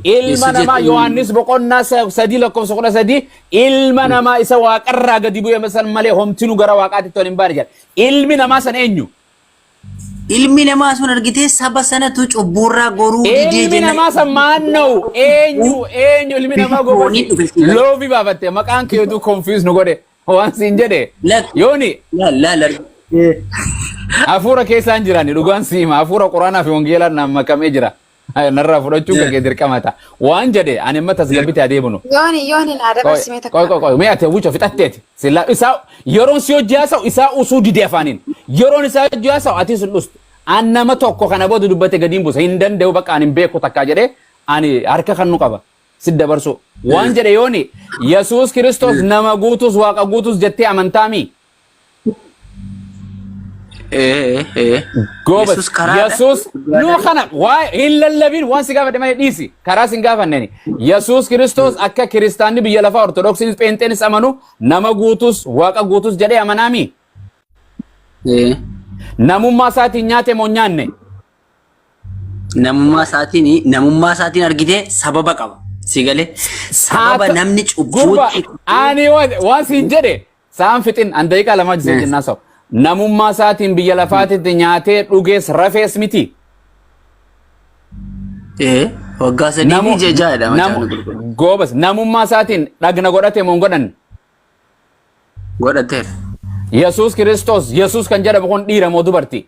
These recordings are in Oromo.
ilma namaa Yohaannis boqonnaa sadii lakkoofsa 13 ilma namaa isa waaqarraa gadi bu'e masan malee homtinu gara waaqaatti toon hin baane jedha. Ilmi namaa san eenyu? Ilmi namaa sun argitee saba sanatu cubburraa goruu didee ilmi namaa san maanna'u eenyu ilmi namaa gogoonni loofi baafatte maqaan keetu confuse nu godhe waan siin jedhe yooni hafuura keessaan jirani dhugaan siima hafuura quraanaa fi wangeelaan naan makamee jira. Narraa fudhachuu kan kee dirqamata waan jedhe ani amma tasgabbite adeemnu yooni naada barsimee qoy mee ate wucho fixatteeti silla isaa yeroon si hojjaasaw isaa usuu didee afaaniin yeroon isaa hojjaasaw ati sun dhustu an nama tokko kana booda dubbate gadiin buusa hin danda'u bakka ani hin beeku takkaa jedhe ani harka kan nu qaba sidda barsu waan jedhe yooni Yesuus Kiristoos nama guutus waaqa guutus jettee amantaami. Gobas Yesus no kana why illa labin wan siga fadhe mai disi kara singa fanneni Yesus Kristos akka kristaanni biyya lafa orthodoxis pentenis amanu nama guutus waaqa guutus jedhe amanami namummaa isaatiin nyaate moo nyaanne namummaa isaatiin argite sababa qaba sigale sababa namni cubbuutti ani wan sin jedhe saan fitin an daqiiqa lama jise jenna saw namummaa isaatiin biyya lafaatitti nyaatee dhugees rafees miti. Waggaa sadii jechaadha macaan Gobas namummaa isaatiin dhagna godhate moo godhan? Godhateera. Yesuus Kiristoos Yesuus kan jedhamu kun dhiira moo dubartii?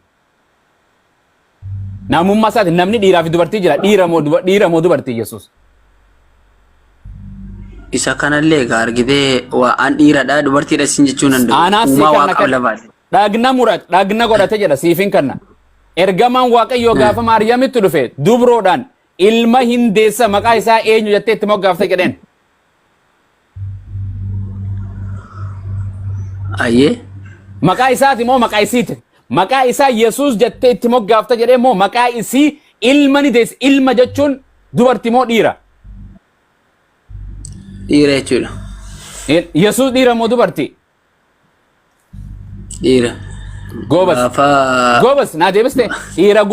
Namummaa isaatiin namni dhiiraa fi dubartii jira dhiira moo dubartii Yesuus? Isa kanallee argitee waan dhiiradha dubartiidha sin jechuun danda'u. Dhagna godhate jedha siifin kanna. Ergamaan Waaqayyoo gaafa Maariyaamitti dhufe dubroodhaan ilma hindeessa maqaa isaa eenyu jettee itti moggaafte jedheen. Ayyee. Maqaa isaati moo maqaa isiiti? Maqaa isaa Yesuus jettee itti moggaafte jedheen moo maqaa isii ilma ni deessa ilma jechuun dubartii moo dhiira? Dhiira jechuudha. Yesuus dhiira moo dubartii? Dhiira. Gobas naa deebiste dhiira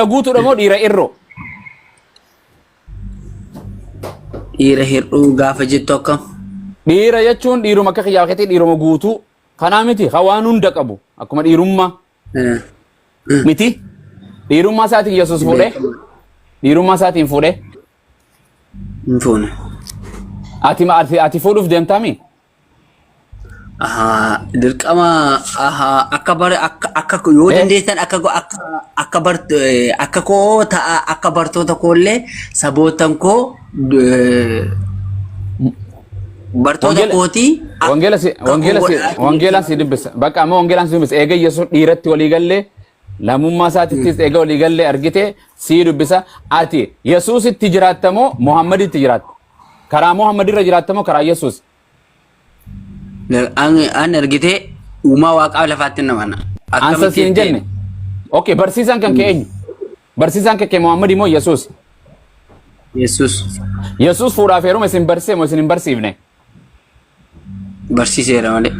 guutuudha moo dhiira irroo? Dhiira hir'uu gaafa jettu akkam? Dhiira jechuun dhiiruma akka kiyyaa keessatti dhiiruma guutuu kanaa miti hawaan hunda qabu akkuma dhiirummaa miti dhiirummaa isaatiin Yesuus fuudhee dhiirummaa isaatiin fuudhee hin fuune. Ati fuudhuuf deemtaami? Dirqama akka yoo dandeessan akka koo ta'a akka bartoota koollee sabootan koo bartoota kooti wangeelaan si dubbisa bakka amma wangeelaan si dubbisa eega Yesuus dhiiratti walii gallee lammummaa isaatittis eega walii gallee argite si dubbisa ati Yesuusitti jiraattamoo Muhammaditti jiraatta karaa Muhammadirra jiraattamoo karaa Yesuus an argite uumaa waaqaa lafaatti namana ansa siin jenne okay barsiisan kan keenyu barsiisan kan Muhammad moo Yesuus Yesuus fuudhaaf heeruma isin barsee moo isin hin barsiifne barsiiseera malee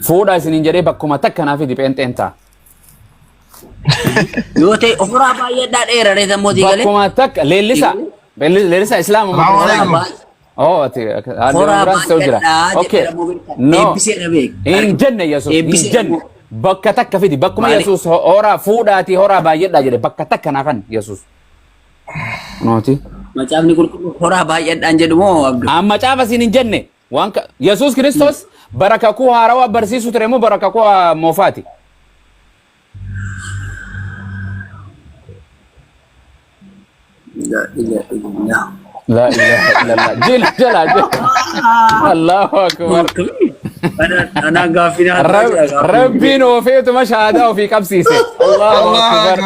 fuudhaa isin jedhee bakkuma takka naaf idi pheenxeentaa yoo ta'e ofuraa baay'eedhaa dheeraree tammooti galee bakkuma takka leellisa islaama Oh, okay. No. In jenne Yesus. In jenne. Bakka takka fidi. Bakkuma Yesus hora fuudhaati hora baay'eedha jedhe bakka takka naafan Yesus. Nooti. Macaafni qulqulluu hora baay'eedhaan jedhu moo amma caafa siin hin jenne waan Yesus Kiristoos baraka kuu haarawaa barsiisu ture moo baraka kuu moofaati? لا إله إلا الله جل الله أكبر أنا قافل ربي نوفيت مشهد أو في كبسيسة الله أكبر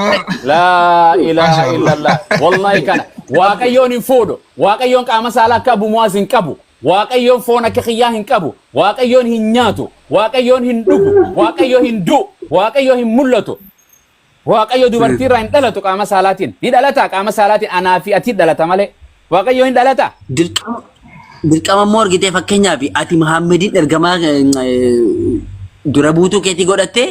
لا إله إلا الله والله كان واقعيون فودو واقعيون كامسالا كابو موازن كابو واقعيون فونا كخياه كابو واقعيون هنياتو واقعيون هندوكو واقعيون هندو واقعيون ملتو واقعيون دوبرتيرا هندلتو كامسالاتين هندلتا كامسالاتين أنا في أتيد دلتا مالي Waaqayyo hin dhalata. Dirqama moo argitee fakkeenyaaf ati Muhammadin ergamaa dura buutuu keetii godhatte?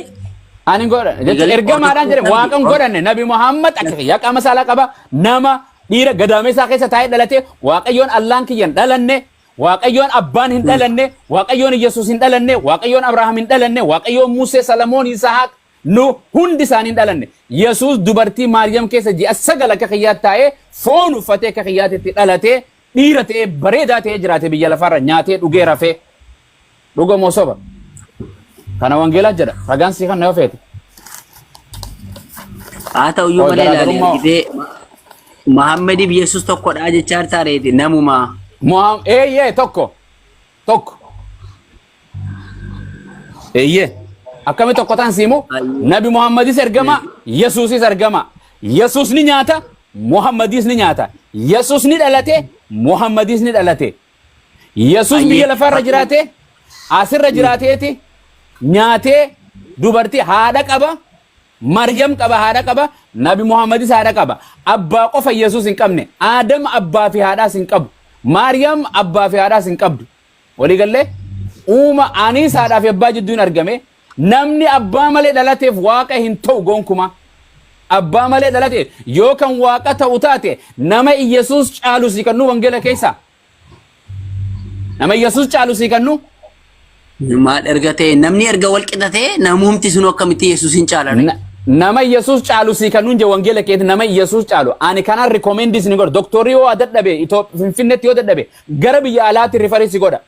Ani godha. Ergamaadhaan jedhe waaqan godhanne Nabi Muhammad akka kiyyaa qaama saalaa qaba nama dhiira gadaameessaa keessa taa'ee dhalatee waaqayyoon Allaan kiyyan dhalanne waaqayyoon abbaan hin dhalanne waaqayyoon Yesuus hin dhalanne waaqayyoon Abrahaam hin dhalanne waaqayyoon Musee Salamoon Yisahaaq nu hundi isaanii hin dhalanne Yesuus dubartii Maariyam keessa ji'a 9 akka kiyyaatti taa'ee foon uffatee akka kiyyaatti dhalatee dhiira ta'ee bareedaa ta'ee jiraate biyya lafarra nyaatee dhugee rafee dhuga moo soba kana wangeelaa jedha ragaan sii kan na feete haa ta'u iyyuu malee ilaalee argitee Muhammadiif Yesuus tokkodha jechaa taareeti namuma. Tokko. Akkami tokko tan siimu Nabi Muhammadis ergama Yesuusis ergama. Yesuus ni nyaata Muhammadis ni nyaata. Yesuus ni dhalate Muhammadis ni dhalate. Yesuus biyya lafarra jiraate asirra jiraateeti nyaatee dubartii haadha qaba. Maryam qaba haadha qaba Nabi Muhammadis haadha qaba abbaa qofa Yesuus hin qabne Adam abbaa fi haadhaas hin qabu Maryam abbaa fi haadhaas hin qabdu walii gallee uuma anis haadhaa fi abbaa jidduun argame namni abbaa malee dhalateef waaqa hin ta'u gonkuma abbaa malee dhalate yoo kan waaqa ta'u taate nama Yesuus caalu si kannu wangeela keessa nama Yesuus caalu si kannu maal ergatee namni erga wal qixatee namumti sun akkamitti Yesuusin caalare nama Yesuus caalu si kannu je wangeela keessa nama Yesuus caalu ani kana recommendis ni godha doktori yoo dadhabe Finfinneetti yoo dadhabe gara biyya alaatti referensi godha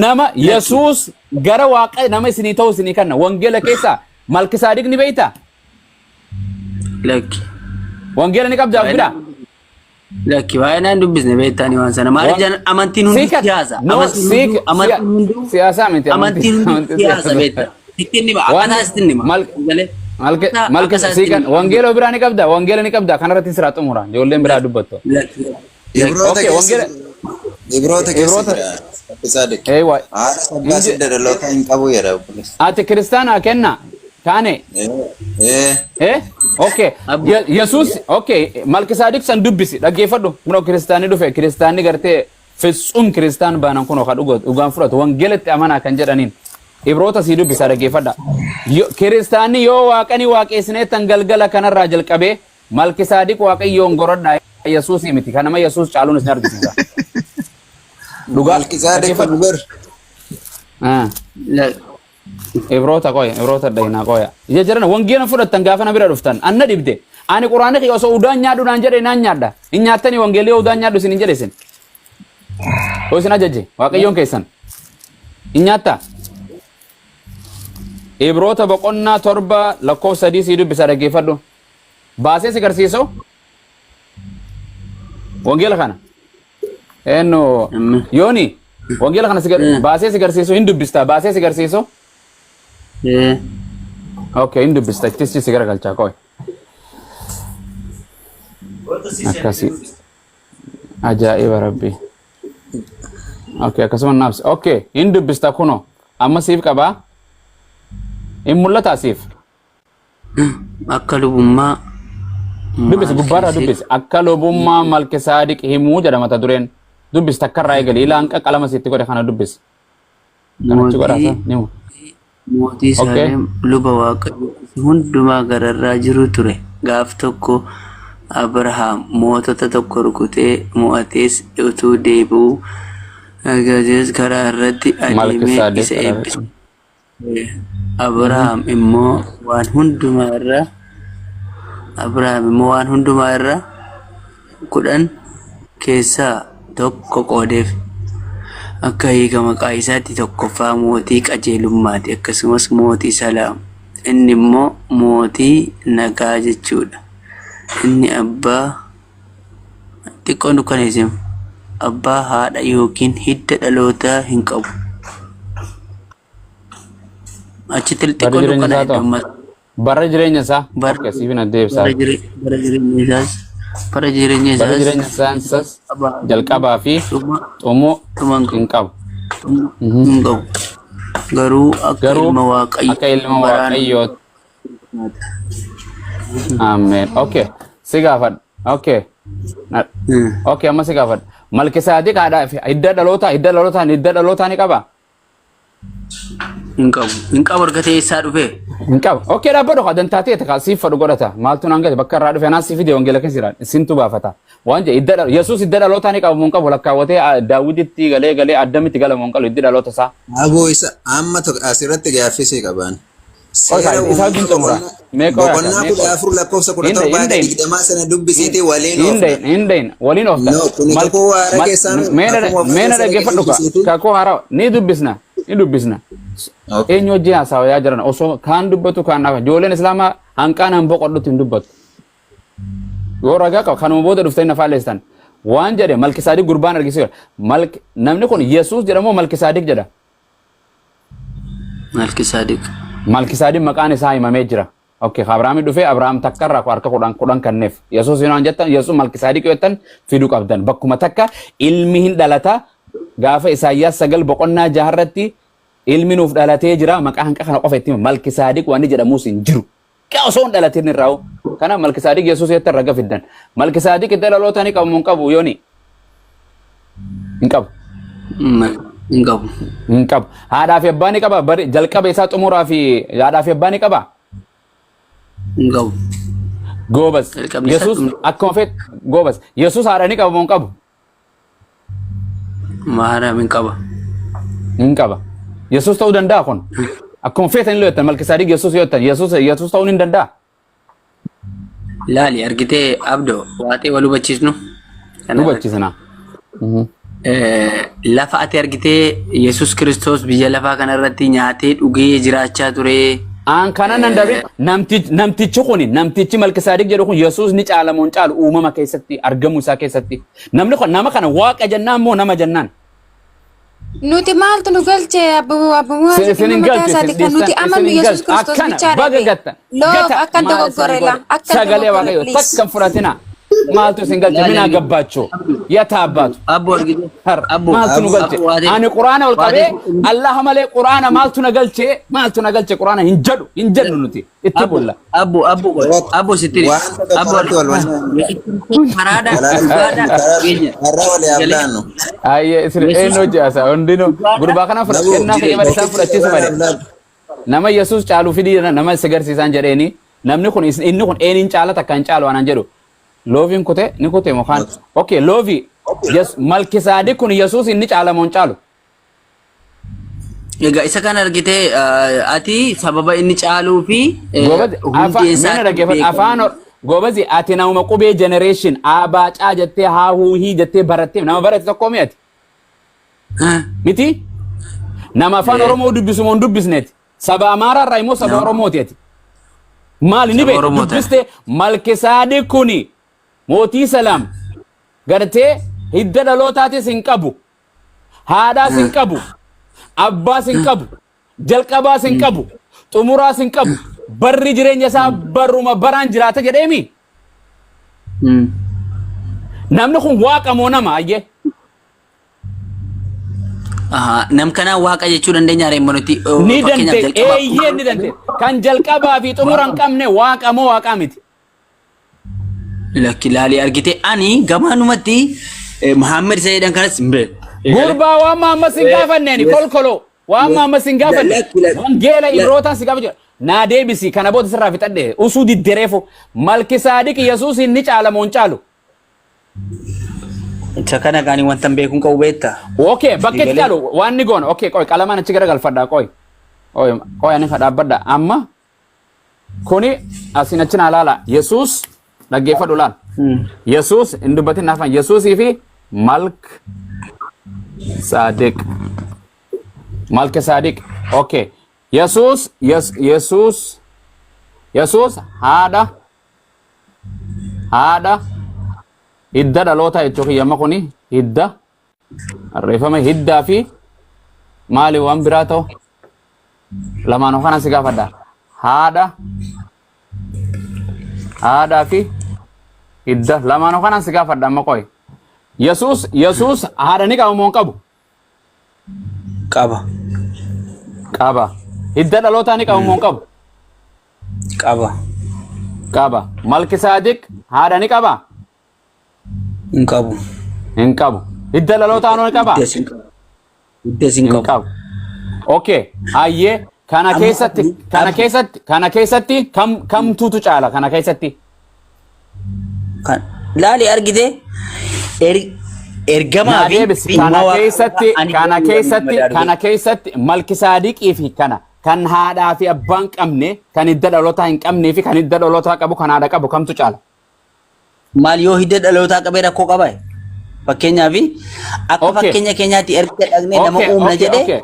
nama Yesuus gara waaqa nama isinii ta'u isinii kanna wangeela keessa Malkisaadiq ni beeyta lakki wangeela ni qabdaa fida lakki waa'ee naan dubbisne beektanii waan sana maal jedhan amantiin hundi siyaasa siyaasa miti amantiin hundi siyaasa beekta ittiin akkaataa ittiin Malkisaadiq wangeela biraa ni qabda wangeela ni qabda kanarratti siraa xumura ijoolleen biraa dubbattu Ibroota keessa Malkisaadiq abbaa sidda dhaloota hin qabu jedha ati kiristaana kenna kaane okay Yesuus okay Malkisaadiq san dubbisi dhaggeeffadhu kunoo kiristaani dhufe kiristaani gartee fitsum kiristaan baanan kunoo ka dhugaan fudhatu wangeelatti amanaa kan jedhaniin Ibroota si dubbisa dhaggeeffadha kiristaani yoo waaqani waaqessinee tan galgala kanarraa jalqabee Malkisaadiq waaqayyoon gorodhaa Yesuus miti kanama Yesuus caaluun isin argisiisa dhugaa Malkisaadiq dhugar Ibroota dayna qoya ija jirana wangeela fudhatan gaafana bira dhuftan anna dibde ani quraana ki osoo udaan nyaadhu naan jedhe naan nyaadha in nyaattani wangeelii udaan nyaadhu isin hin jedhe isin oo isin ajajje waaqayyoon keessan in nyaatta Ibroota boqonnaa 7 lakkoofsa 3 si dubbisa dhaggeeffadhu baasee si garsiisoo wangeela kana eno yooni wangeela kana baasee si garsiisoo hin dubbista baasee si garsiisoo okay in dubbista itti si garagalchaa qoy akkasi ajaa'iba rabbi okay akkasuma naafsi okay in dubbista kuno amma siif qabaa in mul'ata siif akka lubummaa dubbisi gubbaarraa dubbisi akka lubummaa Malkisaadiq himuu jedha mata dureen dubbista akka irraa eegali ilaan qaqqalama sitti godhe kana dubbisi kanachi godhaasa nimu mootii Saalem luba waaqayyo hundumaa gararraa jiru ture gaaf tokko Abrahaam mootota tokko rukutee mo'atees utuu deebi'u agajees karaa irratti adeemee isa eebbise Abrahaam immoo waan hundumaa irra 10 keessaa tokko qoodeef akka hiika maqaa isaatti tokkoffaa mootii qajeelummaati akkasumas mootii salaam inni immoo mootii nagaa jechuudha inni abbaa xiqqoo dukkaneessim abbaa haadha yookiin hidda dhalootaa hin qabu achitti xiqqoo dukkaneessim bara jireenya isaa akkasiifin addeebsaa bara jireenya isaas jalqabaa fi xumuu hin qabu garuu akka ilma waaqayyoo amen okay si gaafadha okay amma si gaafadha Malkisaadiq hidda dhalootaa ni qaba Inqabu argatee isaa dhufe. Inqabu. Okay, dhaabbadhu kan dantaatee takasii fadhu godhata. Maaltu naan gate bakka irraa dhufe naan si fide wangeela keessa jira. Isintu baafata. Waan je idda Yesuus idda dhaloota ni qabu mun qabu lakkaawwatee Daawuditti galee addamitti gala mun qabu idda dhaloota isaa. Aboo isa amma asirratti gaaffisee qaban. Isa ginto mura. Meeqa yaa? Boqonnaa 14 lakkoofsa 17 digdamaa sana dubbisiitee waliin oofna. Indeen waliin oofna. No, kuni kakuu haara keessaan meena dhaggeeffadhu kakuu haara ni dubbisna. Eenyu hojii haasawa yaa jiran osoo kaan dubbatu kaan nafa ijoolleen islaamaa hanqaan han boqodhutti hin dubbatu. Yoo ragaa qaba kanuma booda dhuftee na faalleessan waan jedhe Malkisaadiq gurbaan argisiisa. Namni kun Yesuus jedhamoo Malkisaadiq jedha? Malkisaadiq maqaan isaa himamee jira. Okay, Abrahaam dhufee Abrahaam takkarraa harka kudhan kanneef. Yesuus yoo jettan Yesuus Malkisaadiq yoo jettan fiduu qabdan. Bakkuma takka ilmi hin dhalata gaafa Isaayyaas 9 boqonnaa 6 irratti ilmi nuuf dhalatee jira maqaa hanqa kana qofa itti Malkisaadiq waan jedhamuus hin jiru. Osoo hin dhalatin irraa kana Malkisaadiq Yesuus jettan raga fiddan. Malkisaadiq idda dhaloota ni qabu mun qabu yooni? Hin qabu. Hin qabu. Haadhaa fi abbaa ni qaba. Jalqaba isaa xumuraa fi haadhaa fi abbaa ni qaba. Hin qabu. Goobas. Yesuus akkuma feet goobas. Yesuus haadha ni qaba mun qabu? Maharam hin qaba. Hin qaba. Yesuus ta'uu danda'a kun. Akkuma feetan illee jettan Malkisaadiq Yesuus yoo jettan Yesuus ta'uu ni danda'a. Laali argitee abdoo waatee wal hubachiisnu. Hubachiisna. Lafa ati argitee Yesuus Kiristoos biyya lafaa kanarratti nyaatee dhugee jiraachaa ture. Aan kana nan dabe namtichi Malkisaadiq jedhu kun Yesuus ni caalamuun caalu uumama keessatti argamu isaa keessatti. Namni kun nama kana waaqa jennaan moo nama jennaan? Nuti maaltu nu galche abbumaa nuti amanu Yesuus Kiristoos bichaa dhabe. Loof akka dogoggorela akka sagalee waaqayyoo takkan fudhatina. Maaltu sin galche mina gabbaacho yata abbaatu. Abbo argitee. Maaltu nu galche? Ani Quraana ol qabee Allah malee Quraana maaltu na galche Quraana hin jedhu nuti itti bulla. Abbo sitiri. Marada. Ayye eno jasa ondino gurbaa kana fudhannaa fi ibada fudhachiisu malee. Nama Yesuus caalu fidii nama sagarsiisan jedheeni namni kun inni kun eenin caala takka hin caalu anan jedhu. Loovin kute ni kute mokan. Okay, Loovi. Yes, Malkisaadiq kun Yesuus inni caalamuun caalu. Egaa isa kana argitee ati sababa inni caaluu fi afaan gobazi ati nama qubee generation abaacaa jettee haahuuhii jettee barattee nama barate tokko mi'ati. Miti? Nama afaan Oromoo dubbisu moo dubbisneeti? Saba Amaaraa irraa immoo saba Oromooti ati. Maali ni beeku dubbiste Malkisaadiq kuni mootii Salaam gartee hidda dhalootaatis hin qabu. Haadhaas hin qabu. Abbaas hin qabu. Jalqabaas hin qabu. Xumuraas hin qabu. Barri jireenya isaa barruma baraan jiraata jedheemi. Namni kun waaqa moo nama ayyee? Nam kana waaqa jechuu dandeenya reemma nuti. Ni dandee eeyyee ni dandee. Kan jalqabaa fi xumura hin qabne waaqa moo waaqa miti? Lakki laali argite ani gamaanumatti Muhammad Sayyidan kanas hin beeku. Gurbaa waan Muhammad sin gaafanneeni kolkolo waan Muhammad sin gaafanne wangeela Ibrootaan si gaafa jira. Naa deebisi kana booda sirraa fixadhe usuu diddereefo Malkisaadiq Yesuus inni caalamuun caalu. Isa kana gaanii wanta beekuun qabu beektaa. Okay, bakkeetti caalu waan ni goona. Okay, qoy qalamaan achi gara galfadhaa qoy. Qoy ani fadhaabbadha amma kuni asin achi naa laala Yesuus dhaggeeffadhu laal. Yesuus hin dubbatin naafan Yesuusii fi Malkisaadiq. Okay. Yesuus haadha hidda dhaloota jechuun yamma kuni hidda arreeffame hiddaa fi maali waan biraa ta'u lamaan kana si gaafadha. Haadha fi hidda lamaan kana si gaafadha amma qoy. Yesuus haadha ni qabu moo qabu? Qaba. Hidda dhalootaa ni qabu moo qabu? Qaba. Malkisaadiq haadha ni qaba? Hin qabu. Hidda dhalootaa ni qaba? Hidda hin qabu. Okay. Ayyee kana keessatti kamtutu caala kana keessatti. Laali argite ergamaa fi kana keessatti Malkisaadiqii fi kana kan haadhaa fi abbaan qabne kan hidda dhalootaa hin qabnee fi kan hidda dhalootaa qabu kan haadha qabu kamtu caala? Maal yoo hidda dhalootaa qabee rakkoo qaba? Fakkeenyaaf akka fakkeenya keenyaatti erga dhagnee nama uumna jedhee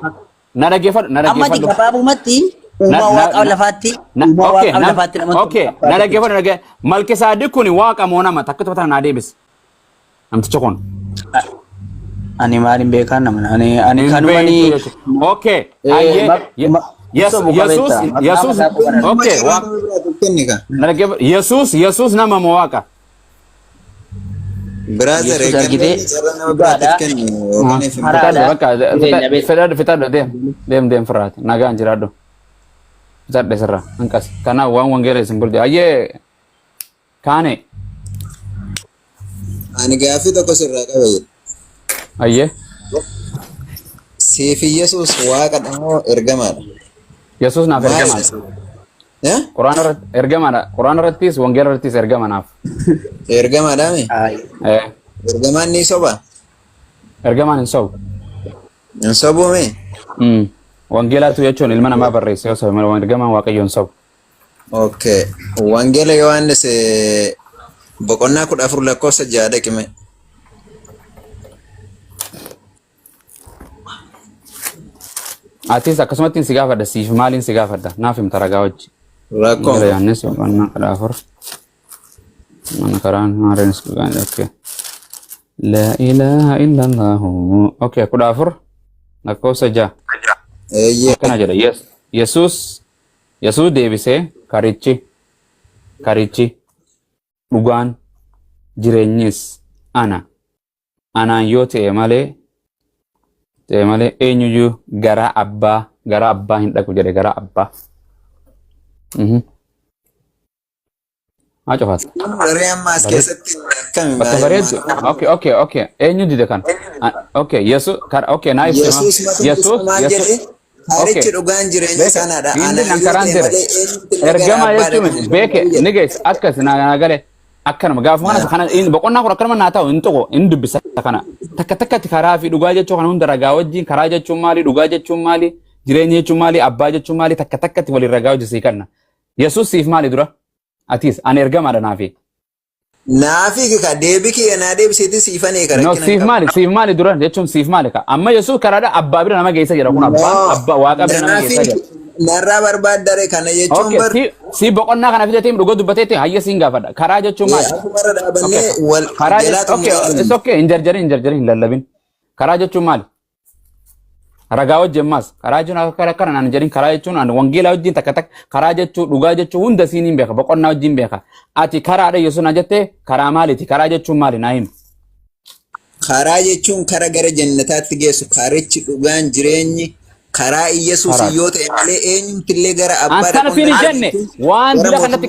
na dhaggeeffadhu. Amma gabaabumatti uumaa waaqa lafaatti nama okay na dhaggeeffadhu. Malkisaadiq kun waaqa moo nama takka tokko na deebis namticha kun. Ani maalin beekan nama ani kanumani okay Yesus okay Yesus nama moo waaqa? Brother, dem Ferrat. Naga anjirado. Zat desera. Angkas. Karena uang gele simpul dia. Aye. Kane. Ani gafi to kusirra kabe. Aye. Sifi Yesus waaqa damo ergama. Yesus na ergama. Ya? Quran rattis wangel rattis ergama naaf. Ergama dami. Ergama ni soba. Ergama ni sob. Sobo me. Wangela tu jechuun ilma namaa barreesse yoo sobe ergama waaqayyoon sob. Okay. Wangela Yohaannis boqonnaa 14 lakkoofsa 6 dhaqime. Atis akkasumatti si gaafadha siif maaliin si gaafadha naaf himta ragaa wajji. Rakkoo. Yohaannis boqonnaa 14 mana karaan maareen iskugaan okay. La ilaha illallah. Okay 14 lakkoofsa 6. Kana jedha Yesus deebisee karichi dhugaan jireenyis anaan yoo ta'e malee eenyuyyuu gara abbaa hin dhaqu jedhe gara abbaa. Haa cufaas. Bakka bareedu. Okay. Eenyu dide kan? Okay, Yesus naa ibsima. Yesus. Karichi dhugaan jireenya sanaadha. Ergama jechuun beeke ni geessa akkas naa galee akkanuma gaafuma kana boqonnaa kun akkanuma naa ta'u hin tuqu hin dubbisa kana takkatti karaa fi dhugaa jechuun kan hunda ragaa wajjin karaa jechuun maali dhugaa jechuun maali jireenya jechuun maali abbaa jechuun maali takkatti waliin ragaa hojii kanna. Yesus siif maali dura? Atis ani ergamaadha naafi. Naafi ka deebiki na deebisiti siifanii kara. No siif maali dura jechuun siif maali ka amma Yesus karaadha abbaa bira nama geessa jedha kun abbaa waaqa bira nama geessa jedha. Narraa barbaaddare kana jechuun bar. Si boqonnaa kana fidateem dhugaa dubbateetti hayya siin gaafadha karaa jechuun maali? Akkuma dhaabannee wal okay hin jarjarin hin lallabin karaa jechuun maali? Ragaa wajjin maas karaa jechuun akka kana naan jedhin karaa jechuun wangeelaa wajjin takka karaa jechuun dhugaa jechuun hunda siin hin beeka boqonnaa wajjin beeka ati karaadha Yesuus na jette karaa maaliiti karaa jechuun maali naa himi. Karaa jechuun karaa gara jannataatti geessu karichi dhugaan jireenyi karaa Yesuus yoo ta'e malee eenyumtillee gara abbaa dhaqu. Asana fiin jenne waan bira kanatti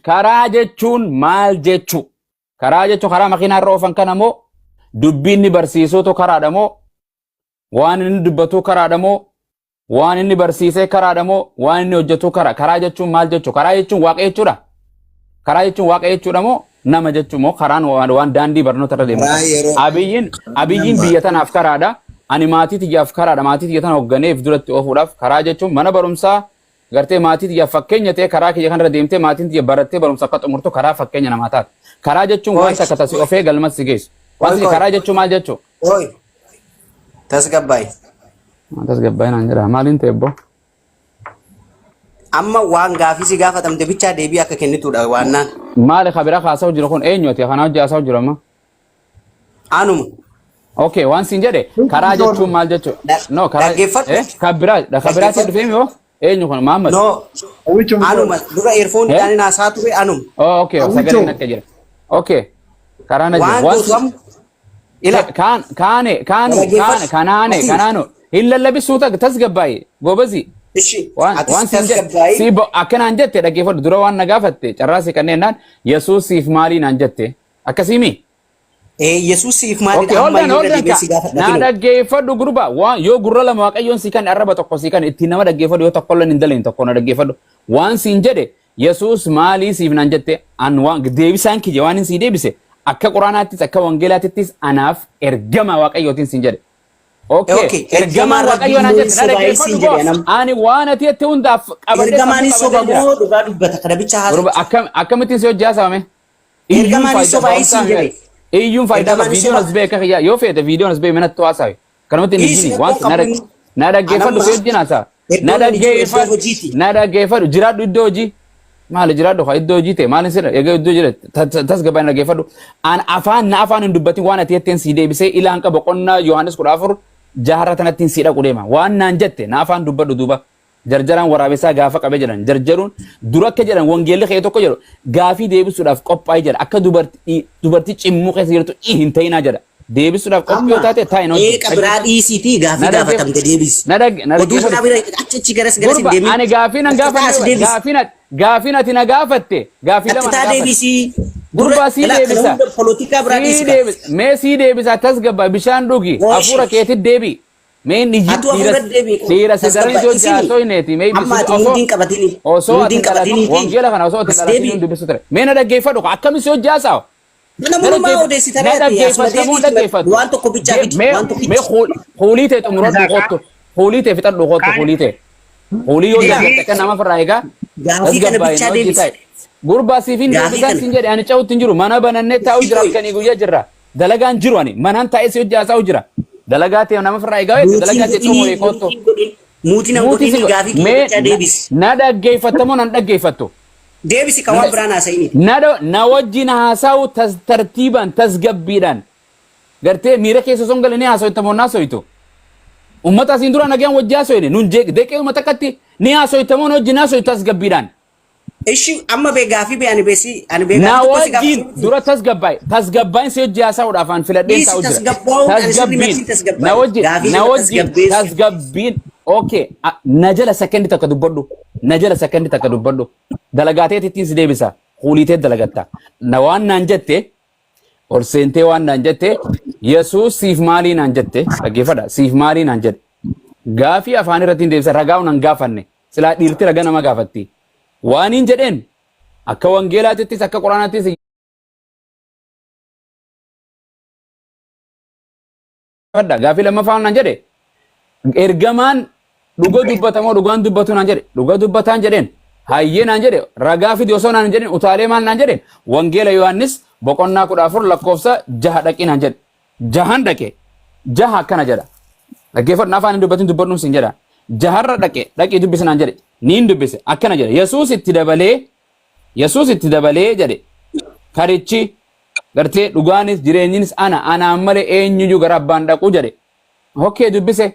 karaa jechuun maal jechuu karaa jechuun karaa makiinaa irra oofan kana moo dubbiin ni barsiisuutu karaadha moo waan inni dubbatu karaadha moo waan inni barsiisee karaadha moo waan inni hojjetu karaa jechuun maal jechuu karaa jechuun waaqa jechuudha karaa jechuun waaqa jechuudha moo nama jechuun moo karaan waan daandii barnoota irra deemu abiyyiin biyya tanaaf karaadha ani maatii tiyyaaf karaadha maatii tiyya tana hoogganeef duratti oofuudhaaf karaa jechuun mana barumsaa gartee maatii tiyyaaf fakkeenya ta'e karaa kiyya kanarra deemtee maatiin tiyya barattee barumsa akka xumurtu karaa fakkeenya namaa taate karaa jechuun waan takka tasi ofee galmas si geessu wanti karaa jechuun maal jechuu tasgabbaay naan jedha maaliin ta'e boo amma waan gaafii si gaafatamte bichaa deebii akka kennituudha waannaan maali kabira kaasaa jira kun eenyuti kana hojii haasaa jira ma anuma okay waan siin jedhe karaa jechuun maal jechuu no karaa kabira si dhufeemi yoo eenyu kun Muhammad no anuma dura earphone dhaan haasaa ture anuma okay sagalee nakka jira okay karaa na jira waan ila kanaano illallabisuuta tasgabbaay gobazi waan si akkanaan jette dhaggeeffadhu dura waan na gaafatte carraasi kanneennaan Yesuusiif maaliin aan jette akkasiimi Yesuusiif maaliidha Okay, amma hold yoo on. deebi'ee si gaafadha Na kinu. dhaggeeffadhu gurba. Waan yoo gurra lama waaqayyoon si kan arraba tokko si kan itti nama dhaggeeffadhu yoo tokko illee hin dalin tokko na dhaggeeffadhu. Waan siin jedhe Yesuus maalii siif nan jette an waan deebisaan kiyya waan si deebise akka quraanaattis akka wangeelaattis anaaf ergama waaqayyootiin siin jedhe. Okay, ergama waaqayyoon nan jette na dhaggeeffadhu. Ani waan ati itti hundaaf qabadhe. Ergamaanis soba moo dhugaa dubbata kana bicha Gurba haasa'u. akkamittiin si hojii haasawame? Ergamaanis soba isiin jedhe. Iyyuun faayidaa qaba. Viidiyoon as ba'e akka yoo feete viidiyoon as ba'e manatti haasa'e. Kanumatti hin ijjini waan na dhaggeeffadhu si wajjin haasa'a. Na dhaggeeffadhu jiraadhu iddoo hojii. Maali jiraadhu haa iddoo hojii ta'e maali sirra egaa iddoo jira tasgabbaa na dhaggeeffadhu. An afaan hin dubbatin waan ati jetteen si deebisee ilaan qaba qonnaa Yohaannis 14 jaharra tanattiin si dhaqu deema. Waan naan jette na afaan dubbadhu duuba. Jarjaraan waraabessaa gaafa qabee jedhan jarjaruun dura akka jedhan wangeelli kee tokko jedhu gaafii deebisuudhaaf qophaa'ee jedha akka dubartii cimmuu keessa jirtu hin ta'inaa jedha deebisuudhaaf qophii yoo taate taa'in hojii. Eeqa biraa dhiisiitii gaafii gaafatamte deebisi. Achichi garas hin deemin. Ani gaafii nan gaafanne gaafii ati na gaafatte gaafii lama na gaafatte. Deebisi. Gurbaa sii deebisa. Polotikaa biraa dhiisi. Mee sii deebisa tasgabba bishaan dhugi hafuura keetti deebi. Mee inni dhiira sidaran iddoo jaasoo hineeti. Mee osoo ati wangeela kana osoo ati dhalatiin dubbisu ture. Mee na dhaggeeffadhu akkami si hojii haasa'u. Namummaa odeessita dhaggeeffatu. Waan tokko bichaa fidi. Mee hoolii ta'e xumuradhu qottu. Hoolii ta'e fixadhu qottu hoolii ta'e. Hoolii yoo jaallatte akka nama firraa egaa. Gaafii kana bichaa deebisi. Gurbaa siif hin deebisan siin jedhe ani cawutti hin jiru mana banannee taa'u jira halkanii guyyaa jirra. Dalagaan jiru ani manaan taa'ee si hojii haasa'u jira. Dalagaa ta'e nama firraa egaa dalagaa ta'e xumuree qottu. Muutii nama godhin gaafii bichaa deebisi. Na dhaggeeffattamoo nan dhaggeeffattu. Deebisi kan waan biraan haasa'ini. Na wajjin haasa'u tartiibaan tasgabbiidhaan gartee miira keessa osoo hin galinee haaso'ittamoo na haaso'itu. Uummata asiin dura nagaan wajji haaso'ine nun deeqee uummata akkatti ni haaso'ittamoo wajjin haaso'itu tasgabbiidhaan. Ishi amma bee gaafii bee ani beesi ani bee na wajjin dura tasgabbaa'in si hojii haasa'uudhaaf an filadheen taa'u jira. Tasgabbiin tasgabbiin okay na jala sekendi takka dubbadhu. Najala sekendi takka dubbadhu. Dalagaatee ittiin si deebisa. Huulitee dalagatta. Na waan naan jette ol seentee waan naan jette Yesuus siif maalii naan jette dhaggeeffadha siif maalii naan jette. Gaafii afaan irratti hin deebisa ragaa nan gaafanne silaa dhiirti ragaa nama gaafatti. Waan hin jedheen akka wangeelaatittis akka quraanaattis gaafii lammaffaan naan jedhe ergamaan dhuga dubbatamoo dhugaan dubbatu naan jedhe dhuga dubbataan jedheen hayyee naan jedhe ragaa fidi osoo naan jedhen utaalee maal naan jedhe wangeela Yohaannis boqonnaa 14 lakkoofsa 6 dhaqi naan jedhe 6 dhaqe 6 akkana jedha dhaggeeffadhu afaan hin dubbatin dubbadhuun sin jedha 6 dhaqi dubbisi naan jedhe niin dubbise akkana jedhe Yesuus itti dabalee jedhe karichi gartee dhugaanis jireenyinis anaan malee eenyuyyuu gara abbaan dhaqu jedhe hokkee dubbise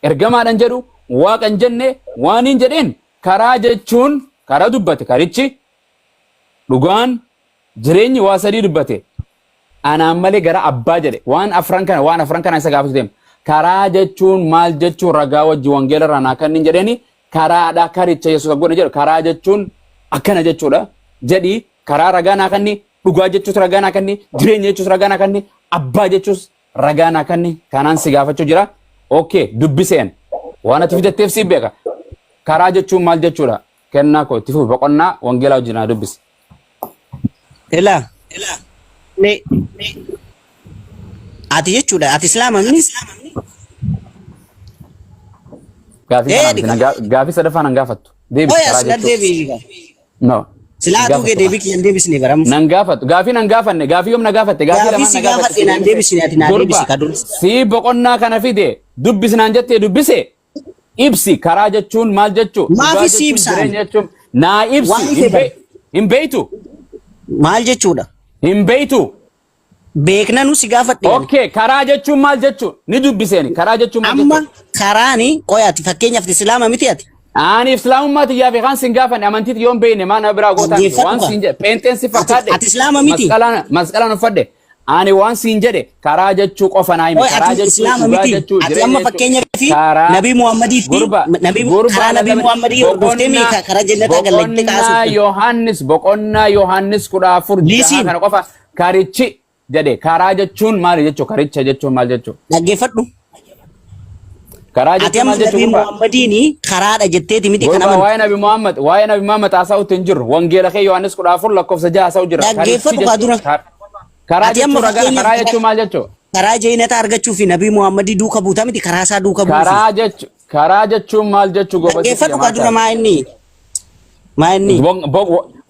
ergamaadhan jedhu waaqan jenne waan hin jedheen karaa jechuun karaa dubbate karichi dhugaan jireenyi waa sadii dubbate anaan malee gara abbaa jedhe waan afran kana isa gaafatu deema karaa jechuun maal jechuun ragaa wajji wangeela irraa naa kannin jedheeni karaadha karicha Yesuus godhe jedhu karaa jechuun akkana jechuudha jedhi karaa ragaa naa kanni dhugaa jechuus ragaa naa kanni jireenya jechuus ragaa naa kanni abbaa jechuus ragaa naa kanni kanaan si gaafachuu jira okay dubbiseen waan ati fidatteef si beeka karaa jechuun maal jechuudha kennaa koo itti fufi boqonnaa wangeelaa wajjin haa dubbisi. Ati jechuudha ati islaama minis gaafii sadaffaa nan gaafattu deebisi karaa jechuudha. No. Silaatu gee deebii kiyyan deebisne baramu. Nan gaafatu gaafii nan gaafanne gaafii yoom na gaafatte gaafii lamaan na gaafatte nan deebisne ati na deebisi kadul. Si boqonnaa kana fide dubbisi naan jettee dubbise ibsi karaa jechuun maal jechuu maafi si ibsaan naa ibsi hin beeytu maal jechuudha hin beeytu beekna nu si gaafadhe. Okay karaa jechuun maal jechuu ni dubbiseeni karaa jechuun maal jechuu amma karaani qoyaati fakkeenyaaf islaama miti ati. Ani islaamummaa tiyyaa fi kan sin gaafanne amantiiti yoon beeyne maana biraa gootan waan sin jedhe peenteen si fakkaadhe ati islaama miti masqalaan uffadhe ani waan sin jedhe karaa jechuu qofa naa hime karaa jechuu dhugaa jechuu ati amma fakkeenyaaf nabii Muhammadiitti karaa nabii Muhammadii hordoftee meeqa karaa jannataa gallattee kaasuuf boqonnaa Yohaannis 14 jaha kana qofa karichi jedhe karaa jechuun maali jechuu karicha jechuun maal jechuu dhaggeeffadhu. karaa Ati jechuun amma maal jechuu Nabii gurba Muhammadiini karaadha jetteeti miti gurba kana waa'ee nabi Muhammad haasa'uutti hin jirru wangeela kee Yohaannis 14 lakkoofsa 6 haasa'u jira dhaggeeffadhu kaa dura. karaa Ati amma jechuun ragana fakkeenya karaa jechuun maal jechuu karaa jeenata argachuu fi Nabii Muhammadii duuka buutaa miti karaa isaa duuka buufi. karaa jechuun maal jechuu goba Dhaggeeffadhu kaa dura maa inni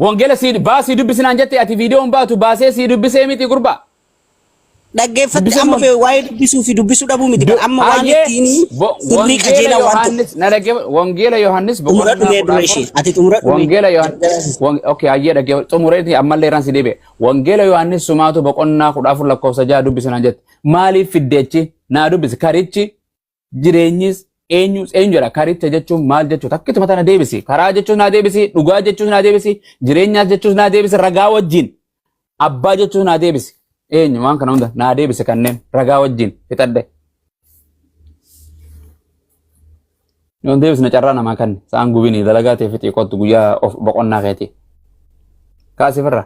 wangeela si baasii dubbisinaan jette ati viidiyoon baatu baasee si dubbisee miti gurba dhaggeeffadhu amma waa'ee dubbisuu fi dubbisuu dhabuu miti amma waan ittiin sirrii qajeelaa waan tokko. wangeela Yohaannis Xumura dhumee dura ishee ati xumura dhumee. wangeela Yohaannis okay hayyee dhagee xumureeti ammallee irraan si deebi'e wangeela Yohaannis sumaatu boqonnaa 14 lakkoofsa 6 dubbisinaan jette maaliif fiddeechi naa dubbisi karichi jireenyis eenyu jedha karicha jechuun maal jechuu takkituma tana deebisi karaa jechuun naa deebisi dhugaa jechuun naa deebisi jireenyaas jechuun naa deebisi ragaa wajjin abbaa jechuun naa deebisi eenyu waan kana hunda naa deebisi kanneen ragaa wajjin fixadhe yoon deebisna carraa namaa kanne sa'aan gubinii dalagaa ta'e fixii qottu guyyaa of boqonnaa keeti kaasifirra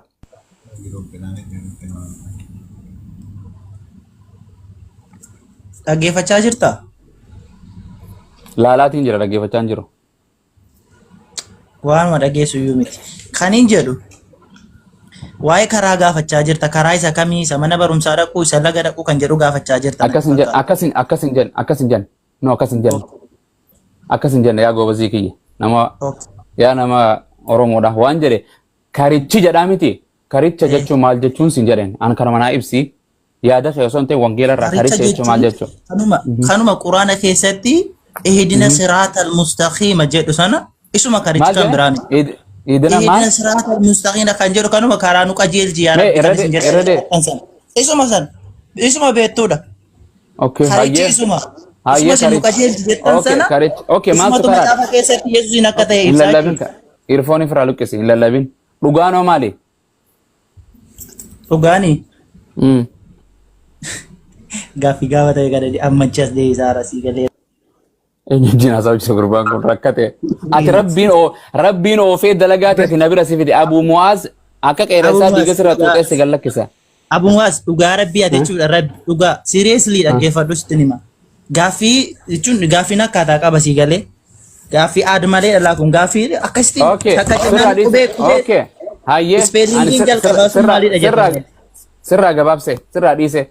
dhaggeeffachaa jirta? laalaatiin jira dhaggeeffachaa hin jiru. Waanuma dhageessu iyyuu miti. Kan hin jedhu waa'ee karaa gaafachaa jirta. Karaa isa kamii isa mana barumsaa dhaquu isa laga dhaquu kan jedhu gaafachaa jirta. Akkasin jenne yaa goobazii kiyya nama Oromoodha waan jedhe karichi jedhaa miti karicha jechuun maal jechuun sin jedhen an kana manaa ibsi yaada kee osoo hin ta'in wangeela irraa karicha jechuun maal jechuun. Kanuma quraana keessatti ihdina siraatal mustaqiima jedhu sana isuma karicha kan biraan. Ihdina siraatal mustaqiima kan jedhu kanuma karaa nu qajeelchi yaada. Isuma beektuudha. Karichi isuma. Isuma sin nu qajeelchi jettan sana. Isumatu macaafa keessatti Yesuusin akka ta'e ibsaa. Irfoon ifraa luqqisi hin lallabin. Dhugaanoo maali? Dhugaanii? Gaaffii gaafa ta'e kana ammachas deebisaa rasii galee. Eenyuun haasaa hojjetu gurbaan kun rakkate. Ati rabbiin oofee dalagaa ta'e na bira si fide Abu Mu'aaz akka qeerransaa diiga sirraa xuuxeesse gallakkisa. Abu Mu'aaz dhugaa rabbii ati jechuudha rabbi dhugaa seriously dhaggeeffadhu sitti hima. Gaaffii jechuun gaaffiin akkaataa qaba sii galee. Gaaffii aad malee dhalaa kun gaaffii akkasitti takka jennaan qubee ispeelingin jalqabaa sun maalidha jedhama. Sirraa gabaabse sirraa dhiise.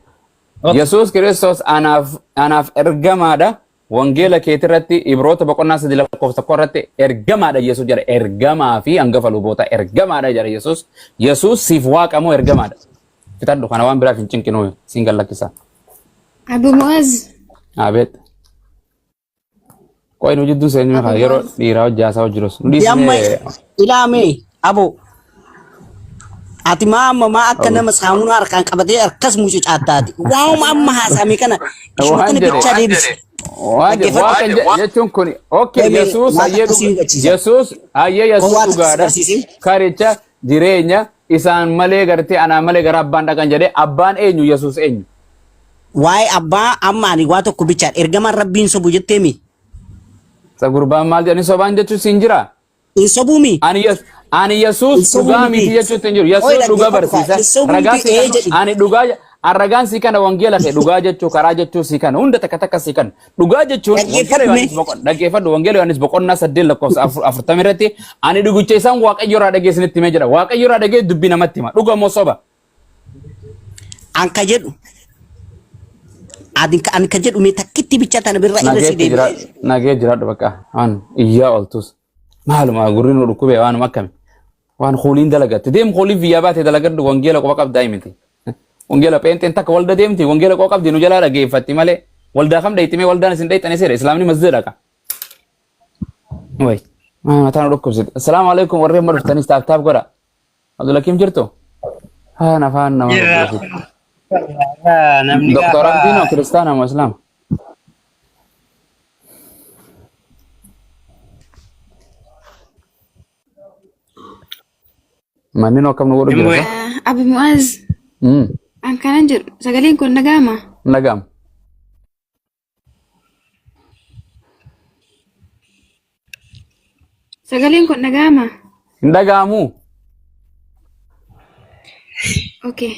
Yesuus Kiristoos anaaf ergamaadha. Wangeela keetirratti Ibroota boqonnaa 3 lakkoofsa 1 irratti ergamaadha Yesuus jedha. Ergamaa fi hangafa luboota ergamaadha jedha Yesuus. Yesuus siif waaqa moo ergamaadha? Fitadhu kana waan biraaf hin cinqinuu siin gallakkisa. Abu Mu'aaz. Abeet. Koi nu jiddu seenyu ka yeroo dhiiraa hojjaasaa hojjirus. Yamma ilaame abo. Ati maa akka nama saamunaa harkaan qabatee harkas mucu caattaati. Waanuma amma haasaame kana ishuma kana bichaa deebisi. Jechuun kun Yesuus dhugaadha. Karicha jireenya isaan malee gartee anaa malee gara abbaan dhaqan jedhee abbaan eenyu Yesuus eenyu? Waa'ee abbaa amma ani waa tokko bichaa ergamaan rabbiin sobu jettee mi? Gurbaan maal jedhani sobaan jechuun siin jira? Hin sobumi. Ani Yesuus dhugaa miti jechuun hin jiru. Yesuus dhugaa barsiisa. Ani dhugaa arragaan si kana wangeela kee dhugaa jechuu karaa jechuu si kana hunda takka si kana dhugaa jechuun dhaggeeffadhu wangeela Yohaannis boqonnaa 8 lakkoofsa 40 irratti ani dhugicha isaan waaqayyo irraa dhageessinitti himee jira. Waaqayyo irraa dhagee dubbii namatti hima. Dhugaa moo soba? Anka jedhu an ka jedhu mee takkitti bicha tana birra irra si deebi. Nagee jiraadhu bakka waan iyyaa oltus maaluma gurri nu dhukkubee waan akkami waan khooliin dalagatte deem khooliin biyyaa baate dalagadhu wangeela qofa qabdaa himiti. Wangeela peenteen takka walda deemti wangeela qofa qabdi nu jalaa dhageeffatti malee waldaa kam dhayitime waldaan isin dhayitane seera islaamni masjida dhaqa. Way mataan dhukkubsite. Assalaamu alaykum warreen maduftanis taaf godha. Abdulakim jirtu? Haa nafaan nama dhukkubsite. Doktor Abdino Kristaana moo Islaam? Manni noo kam nu godhu jira? Abu Mu'aaz. An kanan jedhu sagaleen kun nagaama? Nagaam. Sagaleen kun nagaama? Hin dhagaamu. Okay.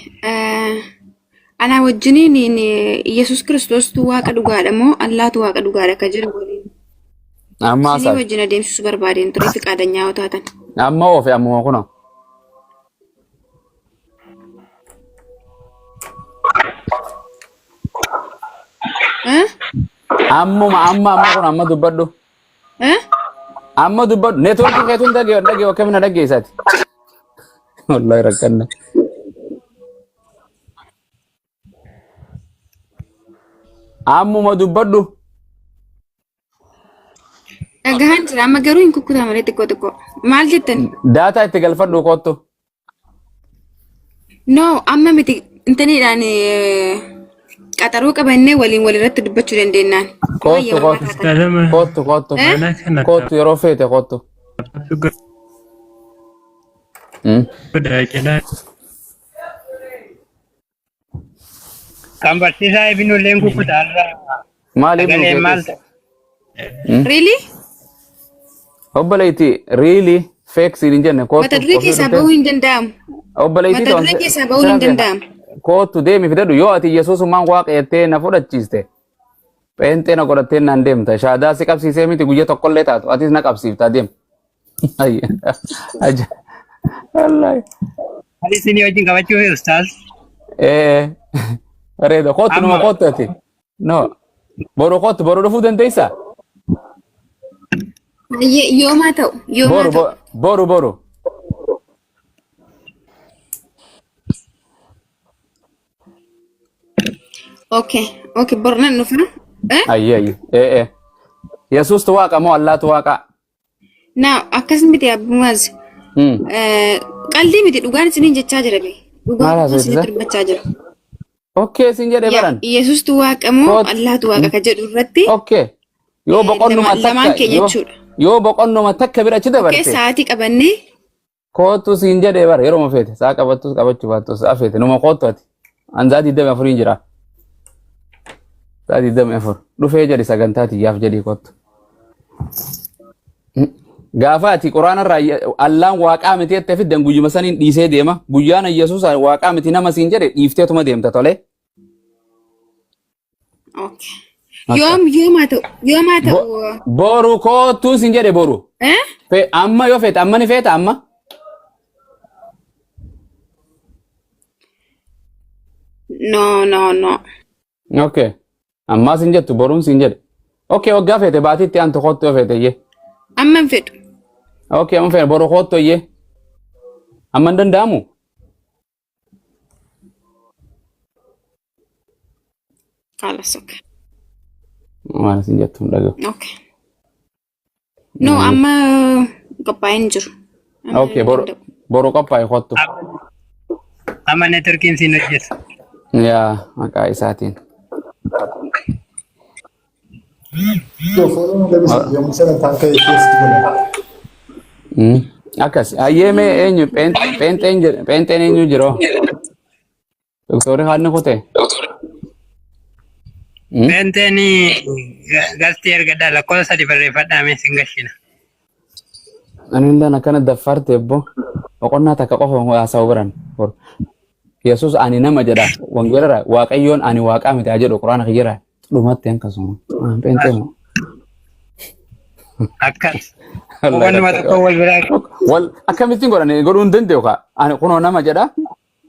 Ana wajjiniin Yesuus Kiristoos tu waaqa dhugaadha moo Allaatu waaqa dhugaadha akka jiru waliin. Amma Isin asal. wajjin adeemsisuu barbaadeen ture fiqaadanyaa yoo taatan. Amma ofi amma kuno. Amma kun amma dubbadhu. Amma dubbadhu. Networking keetuun dhagee akkamiin dhaggeessaati. Wallahi rakkanne. Ammuma dubbadhu. Dhagahaan jira amma garuu hin kukkutaa malee xiqqoo. Maal jettan? Daataa itti galfadhu kottu. No, amma miti intaniidhaan qaxaruu qabannee waliin walirratti dubbachuu dandeenyaan. Kottu yeroo feete kottu. Kan barsiisaa ibinulleen kukutaarra. Maaliif Sagalee maal ta'e? Really? Obboleetti really fake siin jenne kottu. Mata duree keessaa bahuu hin danda'amu. Obboleetti Mata duree keessaa bahuu hin danda'amu. Kottu deemi fidadhu yoo ati Yesuusummaan waaqeettee na fudhachiiste. Pheenxee na godhattee naan deemta. Shaadaa si qabsiisee miti guyya tokkollee taatu. Atis na qabsiiftaa deem. Wallahi. Hali isinii wajjin qabachuuf ustaas. Bareeda kottu numa kottu ati. No. Boru dhufuu dandeessaa? Yoomaa ta'u. Boru. Okay, boru nan dhufa. Ayye. Yesuustu waaqa moo Allaatu waaqa? Now, akkas miti abbumaas. Qaldii miti dhugaan isiniin jechaa jira bee. Dhugaan isiniin dubbachaa jira. Okay, sin jedhee baran. Yesuustu waaqa moo Allaatu waaqa ka jedhu irratti. Okay. Yoo boqonnuma lamaan kee jechuudha. Yoo boqonnuma takka bira achi dabarte. Okay, sa'aatii qabannee. Kootu siin jedhee bara yeroo mafeete saa qabattus qabachuu baattus afeete numa kootu ati. Anzaa 24 jira. Saa 24 dhufee jedhi sagantaa tiyyaaf jedhii kottu. Gaafa ati quraana irraa Allaan waaqaa miti jettee fiddan guyyuma saniin dhiisee deema. Guyyaan Yesuus waaqaa miti nama siin jedhe dhiifteetuma deemta tole. Yoomaa ta'u. Boru kootu siin jedhe boru. Amma yoo feete amma ni feeta amma. No. Okay. Amma siin jettu boruun siin jedhe. Okay, waggaa feete baatiitti aantu kottu yoo feete iyyee. Amma hin fedhu. Okay, amma feene boru kottu iyyee. Amma hin danda'amu. Kalas, okay. Waan siin jettu hin dhagahu. Okay. No, amma qophaa'een jiru. Okay, boru qophaa'e kottu. Amma networkiin siin hojjetu. Yaa maqaa isaatiin. Akkas ayyeemee eenyu pheenxeen eenyu jiroo? Doktorri haadni kutee? Pheenxeen galtee ergadhaa lakkoofsa 3 barreeffadhaame sin gashina. Ani hundaan akkana daffarte ebbo boqonnaa takka qofa haasa'u biran. Yesuus ani nama jedha wangeelara waaqayyoon ani waaqaa miti jedhu quraana kiyyara dhumatti akkasuma. Pheenxee moo? Akkas. Wannuma tokko wal biraa. Wal akkamittiin godhanii godhuu hin danda'u kaa. Ani kunoo nama jedha.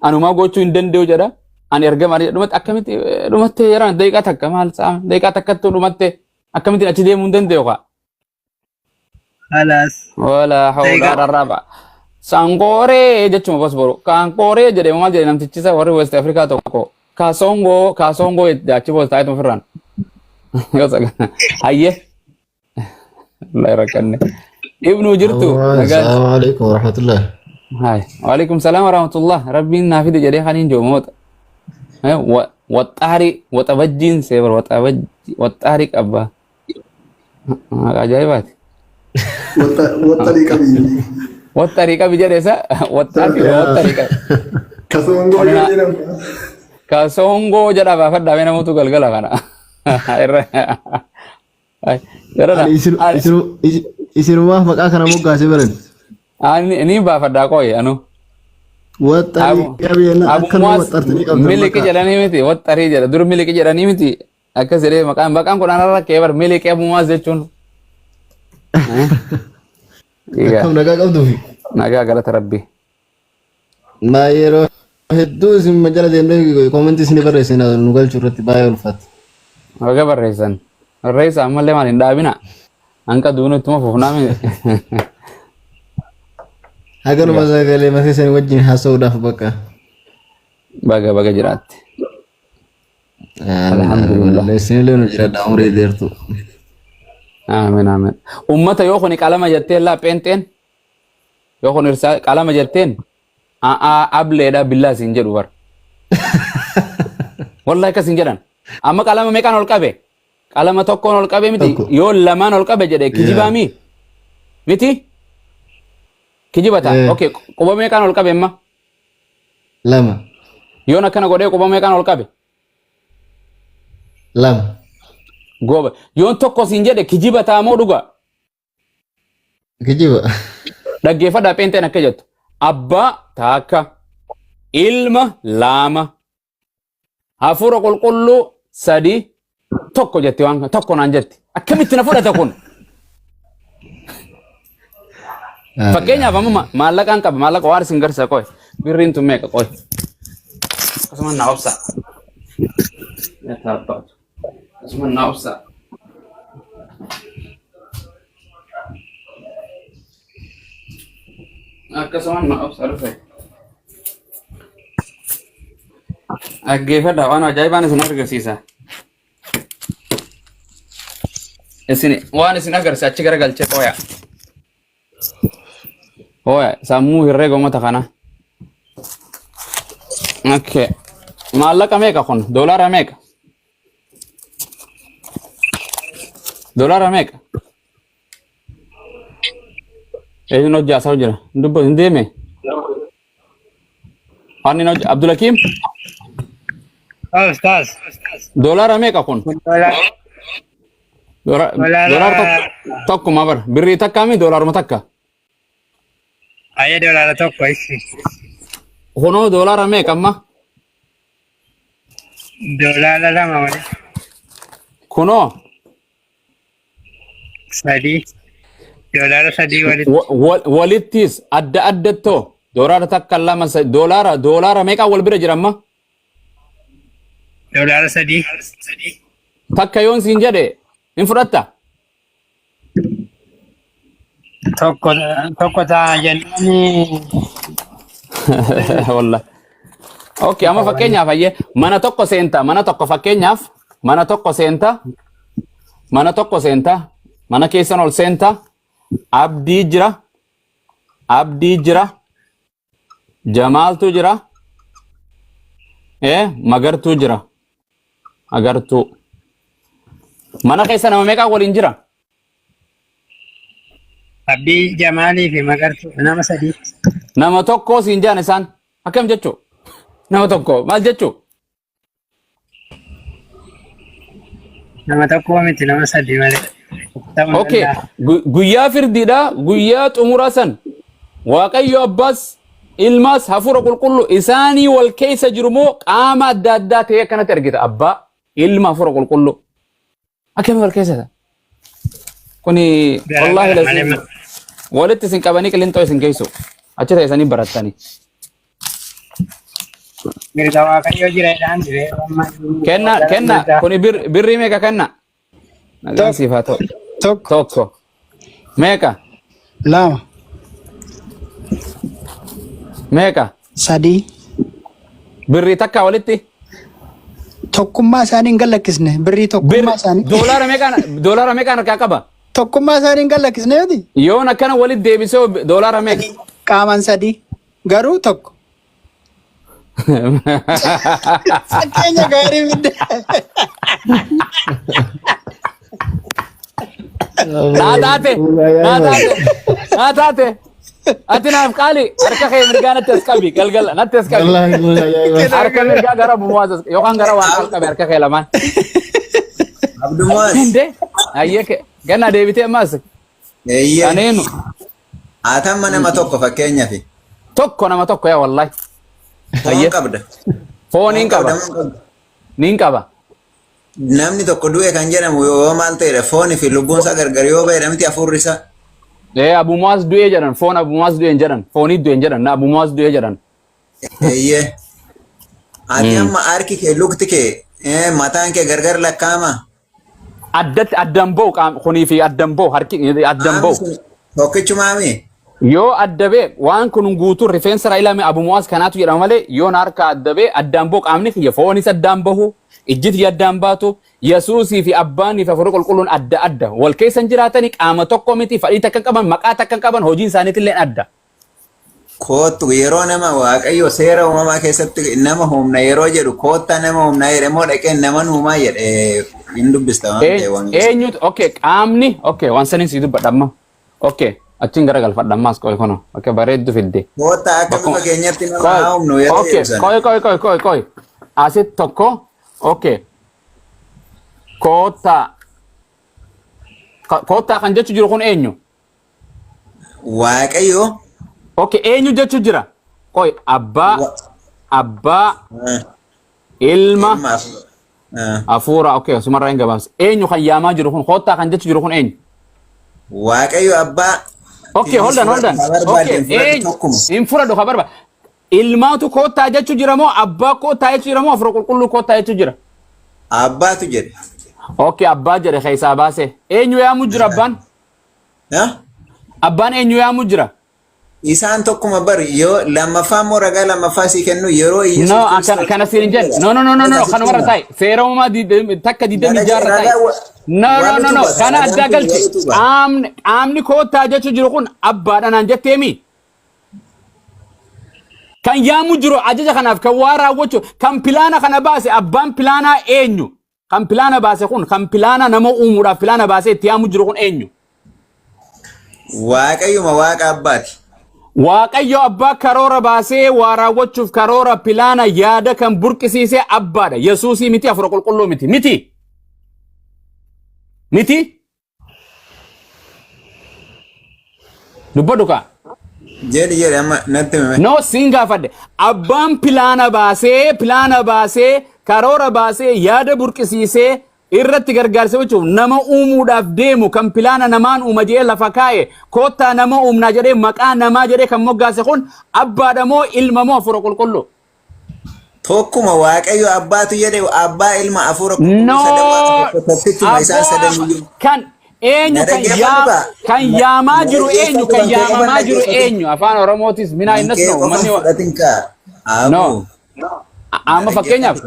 Anumaa gochuu hin danda'u jedha. Ani ergama dhumatti akkamitti dhumattee yeroo daqiiqaa takka maal sa'a daqiiqaa takkatti dhumattee akkamittiin achi deemuu hin danda'u kaa. Alas. Wala hawla rarraba. Sangooree jechuun bos boru. Kankooree jedhee maal jedhe namtichisa warri West Afrikaa tokko. Kaasongoo achi bos taa'etu ofirraan. Hayyee. Allah rakkanne. Ibnu jirtu. Assalamu alaikum warahmatullah. Hai. Waalaikum salam warahmatullah. Rabbiin naafide jedhee kaniin joomoota. Waxabajjiin seebar waxaari qabba. Ajaa'ibaati. Waxarii qabi. Waxarii qabi jedheesa waxarii qabi. Kasongoo jedhamu. Kasongoo jedha baafadhaa mee namoota galgala kana. Isinumaaf maqaa kana moggaasee baran. Ni baafadhaa qooye anu. Waxxarii qabeena Abu akka nama Muaz waxxartanii qabdan miliki maqaa. jedhanii miti waxxarii jedha dur miliki jedhanii miti akkas jedhee maqaan kun anarra keebar miliki Abu Muaz jechuun. Akkam nagaa qabduufi. Nagaa galata rabbii. Maa yeroo hedduu isin jala deemnee koomentii isin barreessina nu galchuu irratti baay'ee ulfaata. Waga barreessan. Barreessa ammallee maal hin dhaabina. Hanqa duunu ittuma fufnaa miti. Haganuma sagalee matee sanii wajjin haasa'uudhaaf bakka. Baga jiraatti. Alhamdulillah. Isinillee nu jira umurii dheertu. Amiin. Ummata yoo kuni qalama jetteen laa pheenxeen yoo kuni qalama jetteen ableedha billaa siin jedhu bar. Wallahi akkas hin jedhan. Amma qalama meeqaan ol qabe? Qalama tokkoon ol qabe miti yoo lamaan ol qabe jedhe kijibaa miti? Kijibata. Okay, quba meeqaan ol qabe amma? Lama. Yoon akkana godhee quba meeqaan ol qabe? Lama. Goba. Yoon tokko siin jedhe kijibataa moo dhugaa? Kijiba. Dhaggeeffadhaa pheenxeen akka jettu. Abbaa takka, ilma lama, hafuura qulqulluu sadi, tokko jetti waan tokko naan jetti. Akkamitti na fudhata kun? Fakkeenyaaf amma maallaqaan qaba maallaqa waan isin garsa qoy birriin tun meeqa qoy. Akkasuma na obsa. Akkasuma na obsa. Akkasuma na obsa dhufe. Dhaggeeffadhaa waan ajaa'ibaan isin agarsiisa. Waan isin agarsiisa achi gara galchee qooya. Oya, sammuu herreega uummata kana. Okay. Maallaqa meeqa kun? Doolaara meeqa? Doolaara meeqa? Eenyuun hojjaa isaa jira? Dubba hin deeme? Waan hojjaa Abdulakiim? Ustaz. Doolaara meeqa kun? Doolaara tokkuma bar. Birrii takkaa mi doolaaruma takka? Ayah dolar tokko isi. Kunoo doolaara meeqa amma? Dolar lama wali. Kunoo? Sadi. Dolar sadi wali. Walittis addattoo doolaara takka lama doolaara meeqa wal bira jira amma? Dolar sadi. Takka yoon siin jedhe hin fudhatta? Tokko taa jennani. Wallahi. Okay, amma fakkeenyaaf ayyee mana tokko seenta fakkeenyaaf mana tokko seenta mana keessan ol seenta abdii jira jamaaltu jira magartuu jira mana keessa nama meeqaa waliin jira? Abdii Jamaalii fi Magartuu nama sadi. Nama tokko siin jaan isaan akkam jechuu? Nama tokko maal jechuu? Nama tokko miti nama sadi malee. Okay, guyyaa firdiidha guyyaa xumuraa san Waaqayyo Abbaas ilmaas hafuura qulqulluu isaanii wal keessa jiru moo qaama adda addaa ta'e akkanatti argita abbaa ilma hafuura qulqulluu akkami wal keessa kuni wallahi lazim walitti isin qabanii qilintoo isin geessu achi ta'isanii barattanii. Mirga Waaqayyo jiraadhaan jire. Kenna kuni birrii meeqa kenna? Nagaan siif haa ta'u. Tokko. Meeqa? Lama. Meeqa? Sadi. Birrii takka walitti? Tokkummaa isaanii hin gallakkisne birrii tokkummaa isaanii. Doolaara meeqaan harkaa qaba? Tokkummaa isaanii hin gallakkisne yooti. Yoon akkana walitti deebisee doolaara meeqa? Qaaman sadi garuu tokko. Fakkeenya gaarii fidde. Naa taate. Ati naaf qaali harka kee mirgaa natti as qabi galgala natti as qabi. Harka mirgaa gara bu'uuraas yookaan gara waan al qabi harka kee lamaan. Abdul Muaz. Hinde ayyee ganna deebitee ammas. Eeyyee. Aneenu. Atamma nama tokko fakkeenyaaf. Tokko nama tokko yaa wallahi. Foon qabda. Foon hin qaba. Nin qaba. Namni tokko du'e kan jedhamu yoo maal ta'edha foonii fi lubbuun isaa gargar yoo ba'e namti hafuurri isaa. Abu Muaz du'e jedhan foon Abu Muaz du'e jedhan foonii du'e jedhan Abu Muaz du'e jedhan. Eeyyee. Ati amma harki kee lukti kee mataan kee gargar lakkaa'ama. Addatti addan ba'u kunii fi addan ba'u harki addan ba'u. Tokkichumaami. Yoo addabe waan kun guutuu rifeensa raayilame Abu Muaz kanaatu jedhama malee yoo harka addabe addan ba'u qaamni kiyya foonis addan bahu. Ijjiti addaan baatu Yesuusii fi Abbaanii fi Hafuurri Qulqulluun adda adda wal keessa jiraatanii qaama tokko miti fadhii takka qaban maqaa takka qaban hojiin isaaniitillee adda. Kootu yeroo nama Waaqayyo seera uumamaa keessatti nama humna yeroo jedhu koottaa nama humnaa jedhe moo dhaqee nama uumaa jedhe hin dubbista waan ta'e. Eenyutu qaamni waan saniin si dubbadha amma achiin gara galfadhammaas qoy kono bareeddu fidde. Koottaa akka bifa keenyatti nama humnu yeroo jedhu qoy asitti tokko. Koottaa kan jechu jiru kun eenyu? Waaqayyo. Eenyu jechu jira? Qoy abbaa ilma hafuura sumarraa hin gabaabsa. Eenyu kan yaamaa jiru kun koottaa kan jechu jiru kun eenyu? Waaqayyo abbaa. Holdan. Hin fudhadhu ka barbaada. Ilmaatu koottaa jechu jira moo abbaa koottaa jechu jira moo Hafuura Qulqulluu koottaa jechu jira? Abbaatu jedhe. Abbaa jedhe keessaa baase. Eenyu yaamu jira abbaan? Abbaan eenyu yaamu jira? Isaan tokkuma bari yoo lammaffaa moo ragaa lammaffaa si kennu yeroo Yesuus kana siin jedhe. No kana warra ta'i. Seera uumaa takka 20 jaarra ta'i. No kana adda galche. Qaamni koottaa jechu jiru kun abbaadha naan jetteemi. Kan yaamu jiru ajaja kanaaf kan waa raawwachu kan pilaana kana baase abbaan pilaanaa eenyu? Kan pilaana baase kun kan pilaana nama uumuudhaaf pilaana baase itti yaamu jiru kun eenyu? Waaqayyuma waaqa abbaati. Waaqayyo abbaa karoora baasee waa raawwachuuf karoora pilaana yaada kan burqisiisee abbaadha. Yesuusii miti Hafuura Qulqulluu miti. Dubbadhu kaa. Jedhi amma natti hime. No singa fadde abbaan pilaana baasee karoora baasee yaada burqisiisee irratti gargaarsa jechuun nama uumuudhaaf deemu kan pilaana namaan uuma jedhee lafa kaa'e koottaa nama uumnaa jedhee maqaa namaa jedhee kan moggaase kun abbaadha moo ilma moo Hafuura Qulqulluu? Tokkuma Waaqayyo abbaatu jedhe abbaa ilma Hafuura Qulqulluu kan eenyu kan yaamaa jiru eenyu kan yaamamaa jiru eenyu afaan Oromootis minaa innas no amma fakkeenyaaf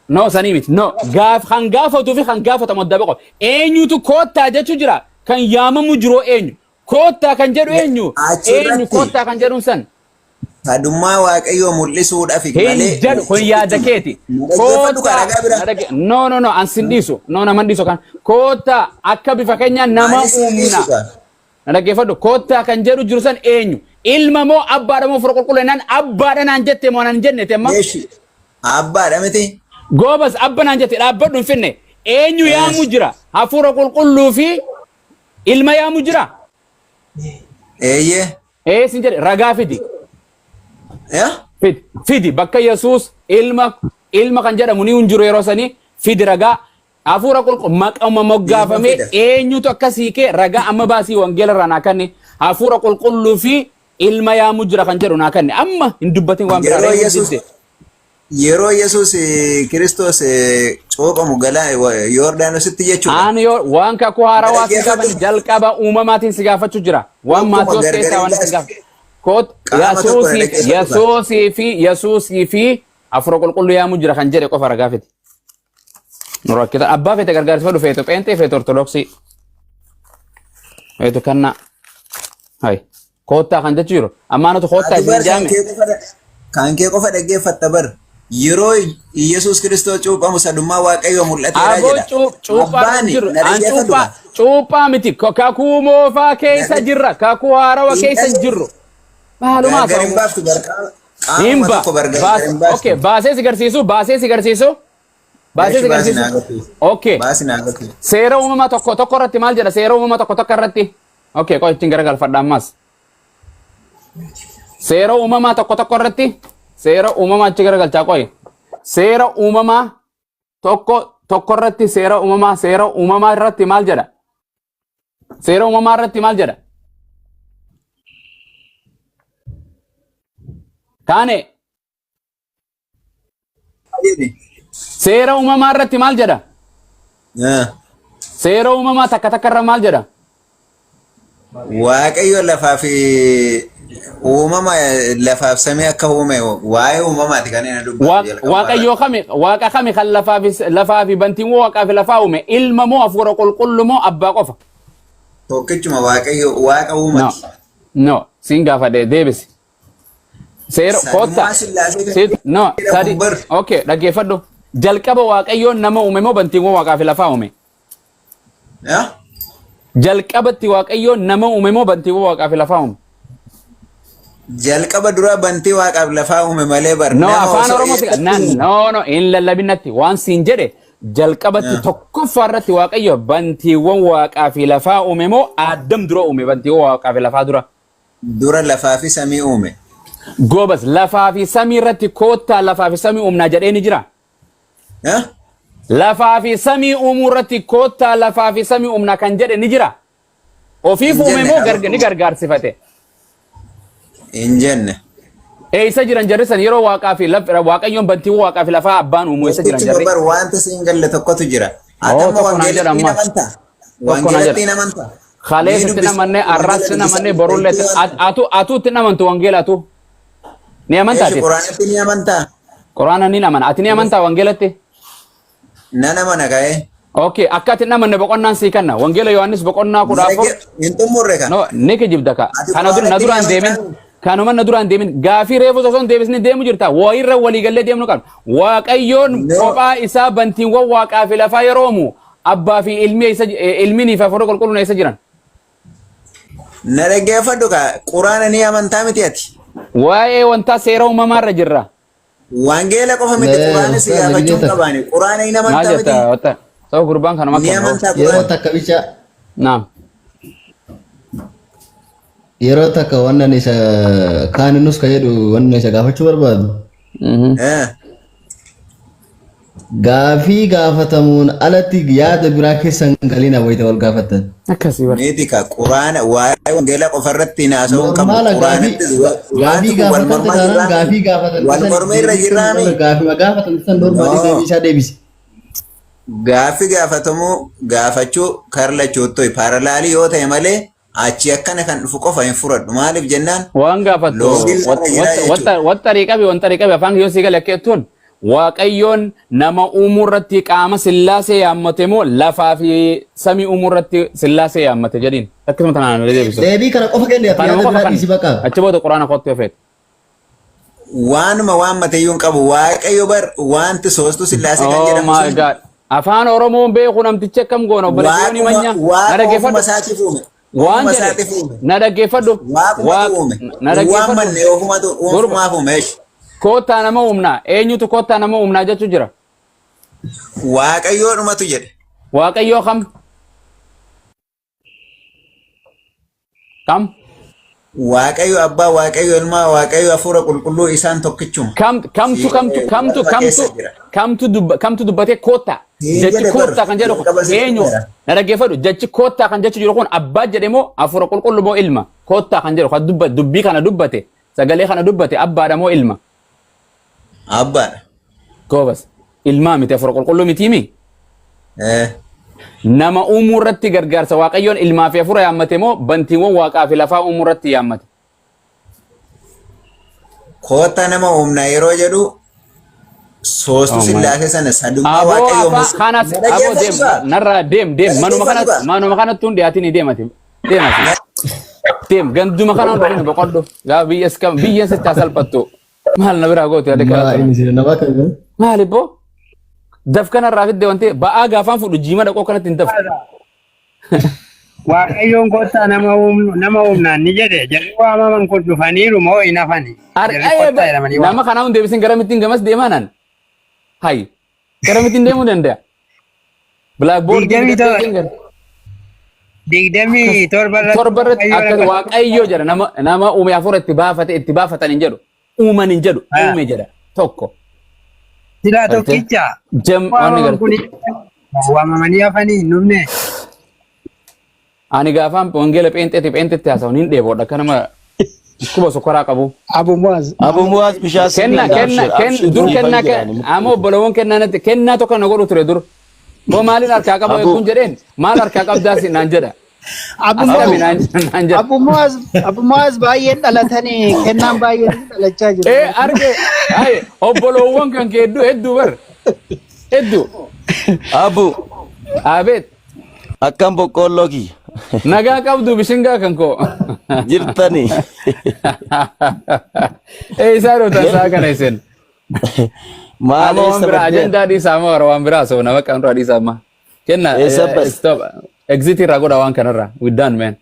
no sanii miti no kan gaafatuu fi kan gaafatamu adda baqo eenyutu koottaa jechu jira kan yaamamu jiru eenyu koottaa kan jedhu eenyu koottaa kan jedhuun san Kadummaa Waaqayyoo mul'isuudhaaf malee jedhu kun yaada keeti. Koottaa no ansin dhiisu no naman dhiisu kan koottaa akka bifa keenya nama uumna. Dhaggeeffadhu koottaa kan jedhu jiru san eenyu ilma moo abbaadha moo Hafuura Qulqulluu naan abbaadha naan jette moo naan jenne temma? Abbaadha miti. Goobas abba naan jette dhaabbadhu hin finne eenyu yaamu jira Hafuura Qulqulluu fi ilma yaamu jira? Sin jedhe ragaa fidi. Fidi bakka Yesuus ilma kan jedhamu ni hunjiru yeroo sanii fidi ragaa Hafuura Qulqulluu maqama moggaafame eenyutu akkasii kee ragaa amma baasii wangeela irraa naa kanne Hafuura Qulqulluu fi ilma yaamu jira kan jedhu naa kanne amma hin dubbatin waan biraa yeroo Yesuus Kiristoos cuuphamu galaa Yordaanositti jechuudha. Waan kakuu haarawaa si qaban jalqaba uumamaatiin si gaafachuu jira waan Maatiyos keessaa waan si gaafatu. Yesuusii fi Hafuura Qulqulluu yaamu jira kan jedhe qofa ragaa fiti. Nurakkita abbaa fete gargaarsifadhu feetu pheenxee feetu ortodoksii. Feetu kanna. Koottaa kan jechu jiru. Ammaanatu koottaa isin jaame. Kan kee qofa dhaggeeffatta bar. Yeroo Yesuus Kiristoos cuuphamu sadummaa Waaqayyoo mul'ateera jedha. Cuuphaa miti kakuu moofaa keessa jirra kakuu haarawa keessa jirru. Maalumaa baasee si garsiisu. Seera uumamaa tokko irratti maal jedha seera uumamaa tokko irratti. Qo'ittiin garagalfadha ammas. Seera uumamaa tokko irratti seera uumamaa achi garagalchaa qoy. Seera uumamaa tokko irratti seera uumamaa irratti maal jedha? Seera uumamaa irratti maal jedha? Kaane seera uumamaa irratti maal jedha? Seera uumamaa takka irra maal jedha? Waaqayyo lafaa fi uumama lafaaf samii akka uume waa'ee uumamaati kan inni dubbatu. Waaqayyo waaqa kami kan lafaa fi bantiiwwan waaqaa fi lafaa uume ilma moo hafuura qulqulluu moo abbaa qofa? Tokkichuma waaqayyo waaqa uumati. No, siin gaafadhe deebisi. Seera kotta. No, sadi. Okay, dhaggeeffadhu. Jalqaba waaqayyoon nama uume moo bantiiwwan waaqaa fi lafaa uume? Jalqabatti waaqayyoon nama uume moo bantiiwwan waaqaa fi lafaa uume? Jalqaba dura bantii waaqaaf lafaa uume malee bar. No, afaan Oromooti. No, hin lallabinatti waan siin jedhe jalqabatti tokkoffaa irratti waaqayyo bantiiwwan waaqaa fi lafaa uume moo Addam dura uume bantiiwwan waaqaa fi lafaa dura? Dura lafaa fi samii uume. Gobas lafaa fi samii irratti koottaa lafaa fi samii uumnaa jedhee ni jira? Lafaa fi samii uumuu irratti koottaa lafaa fi samii uumnaa kan jedhe ni jira? Ofiif uume moo ni gargaarsifate? Hin jenne. Eessa jiran jarri san yeroo waaqaa fi waaqayyoon bantiiwwan waaqaa fi lafaa abbaan uumuu eessa jiran jarri? Tokkichuma bar wanta siin galle tokkotu jira. Atamma wangeelatti namantaa. Wangeelatti namantaa. Khaleesitti namanne arraasitti namanne borulletti atuutti namantu wangeelatu. Ni amantaati? Quraanatti ni amantaa. Quraana ni amana. Ati ni amantaa wangeelatti? Nan amana ka'ee. Okay, akka ati namanne boqonnaan sii kenna. Wangeela Yohaannis boqonnaa 14. Hin xumurre kan. No, ni kijibda ka. Kana na duraan deemin. Kanuma na duraan deemin. Gaafii reefu osoo hin deebisne deemu jirta. Wayirra waliigallee deemnu qabna. Waaqayyoon kophaa isaa bantiiwwan waaqaa fi lafaa yeroo uumu abbaa fi ilmii fi hafuura qulqulluun eessa jiran? Na dhaggeeffadhu ka quraana ni amantaa miti ati. Waa'ee wanta seera uumamaa irra jirra. Wangeela qofa miti quraana si gaafachuun qabaani. Quraana ni amantaa miti. Ta'u gurbaan kanuma ni amantaa yeroo takka bicha. Naam. Yeroo takka wannan isa kaaninus ka jedhu wannan isa gaafachuu barbaadu. Gaafii gaafatamuun alatti yaada biraa keessan galiin wayita wal gaafatan. Akkasii bara. Neeti ka quraana waa'ee wangeela qofa irratti naasa'uu qabu. Quraanatti gaafii gaafatan wal mormee irra jirraami. Gaafii gaafatan san normaali deebii isaa deebisi. Gaafii gaafatamuu gaafachuu karlachuuttoo paaralaalii yoo ta'e malee achi akkana kan dhufu qofa hin furadhu. Maaliif jennaan? Waan gaafatu. Waxxarii qabi afaan yoo sii gale akkeettuun. Waaqayyoon nama uumuu irratti qaama sillaasee yaammate moo lafaa fi samii uumuu irratti sillaasee yaammate jedhiin akkasuma tanaan deebisu. Deebii kana qofa kenne yaada biraatii si bakka. Achi booda quraana kottu yoo feete. Waanuma waan mateeyyuun qabu waaqayyo bar wanti soostu sillaasee kan jedhamu. Oh my God. Afaan Oromoon beeku namtichi akkam goona obboleeyyoon himanya. Na dhaggeeffadhu. Waan jedhe na dhaggeeffadhu. Na dhaggeeffadhu. Waan manne ofumaaf uumeesh. Koottaa nama uumnaa eenyutu koottaa nama uumnaa jechuu jira? Waaqayyoo dhumatu jedhe. Waaqayyoo kam? Kam? Waaqayyo abbaa, waaqayyo ilmaa, waaqayyo hafuura qulqulluu isaan tokkichuma. Kamtu dubbatee koottaa? Jechi koottaa kan jedhu eenyu? Na dhaggeeffadhu jechi koottaa kan jechu jiru kun abbaa jedhe moo hafuura qulqulluu moo ilma? Koottaa kan jedhu kan dubbii kana dubbate sagalee kana dubbate abbaadha moo ilma? Abbaadha. Goobas ilmaa miti hafuura qulqulluu miti mi? Nama uumuu irratti gargaarsa waaqayyoon ilmaa fi hafuura yaammate moo bantiiwwan waaqaa fi lafaa uumuu irratti yaammate? Koottaa nama uumna yeroo jedhu soostu sillaasee sana sadummaa waaqayyoo kanas aboo deem narraa deem manuma kanatti hundi ati ni deemati deem ganduma kana hundi ni boqoddu gaa biyyan sitti salphattu maal na biraa goote ade kana maali boo daf kana irraa fidde wante ba'aa gaafaan fudhu jiima dhaqoo kanatti hin dafu. Waaqayyoon koottaa nama uumnaan ni jedhe jarri waamaman kun dhufaniiru moo hin hafani? Nama kanaa hundi deebisin garamittiin gamas deemaanan. Hai, garamittiin deemuu danda'a. Blackboard digdamii torba irratti akka waaqayyoo jira nama uume hafuura itti baafatan hin jedhu. uuman hin jedhu uume jedha tokko. Silaa tokkicha. Wanni garuu. Waamamanii hafanii hin dhumne. Ani gaafaan wangeela pheenxeetti haasa'uun hin dheeboodha akka nama kuba sokkoraa qabu. Abu Muaz bishaan Dur kennaa amma obbolawwan kennaa natti kennaa tokko na godhu ture dur. Boo maaliin harkaa qabu eeguun jedheen maal harkaa qabdaas naan jedha. Abu Muaz baay'een dhalatanii kennaan baay'een dhalachaa jiru. Arge obbolawwan kan kee hedduu bar hedduu. Abu. Abeet. Akkam boqqolloo kiyya. Nagaa qabdu bishingaa kan koo. Jirtanii. Isaan utaa kana isin. Maal waan biraa ajandaa dhiisaa moo waan biraa soo nama kan duraa dhiisaa ma. Kenna stop exit irraa godha waan kanarraa we done man.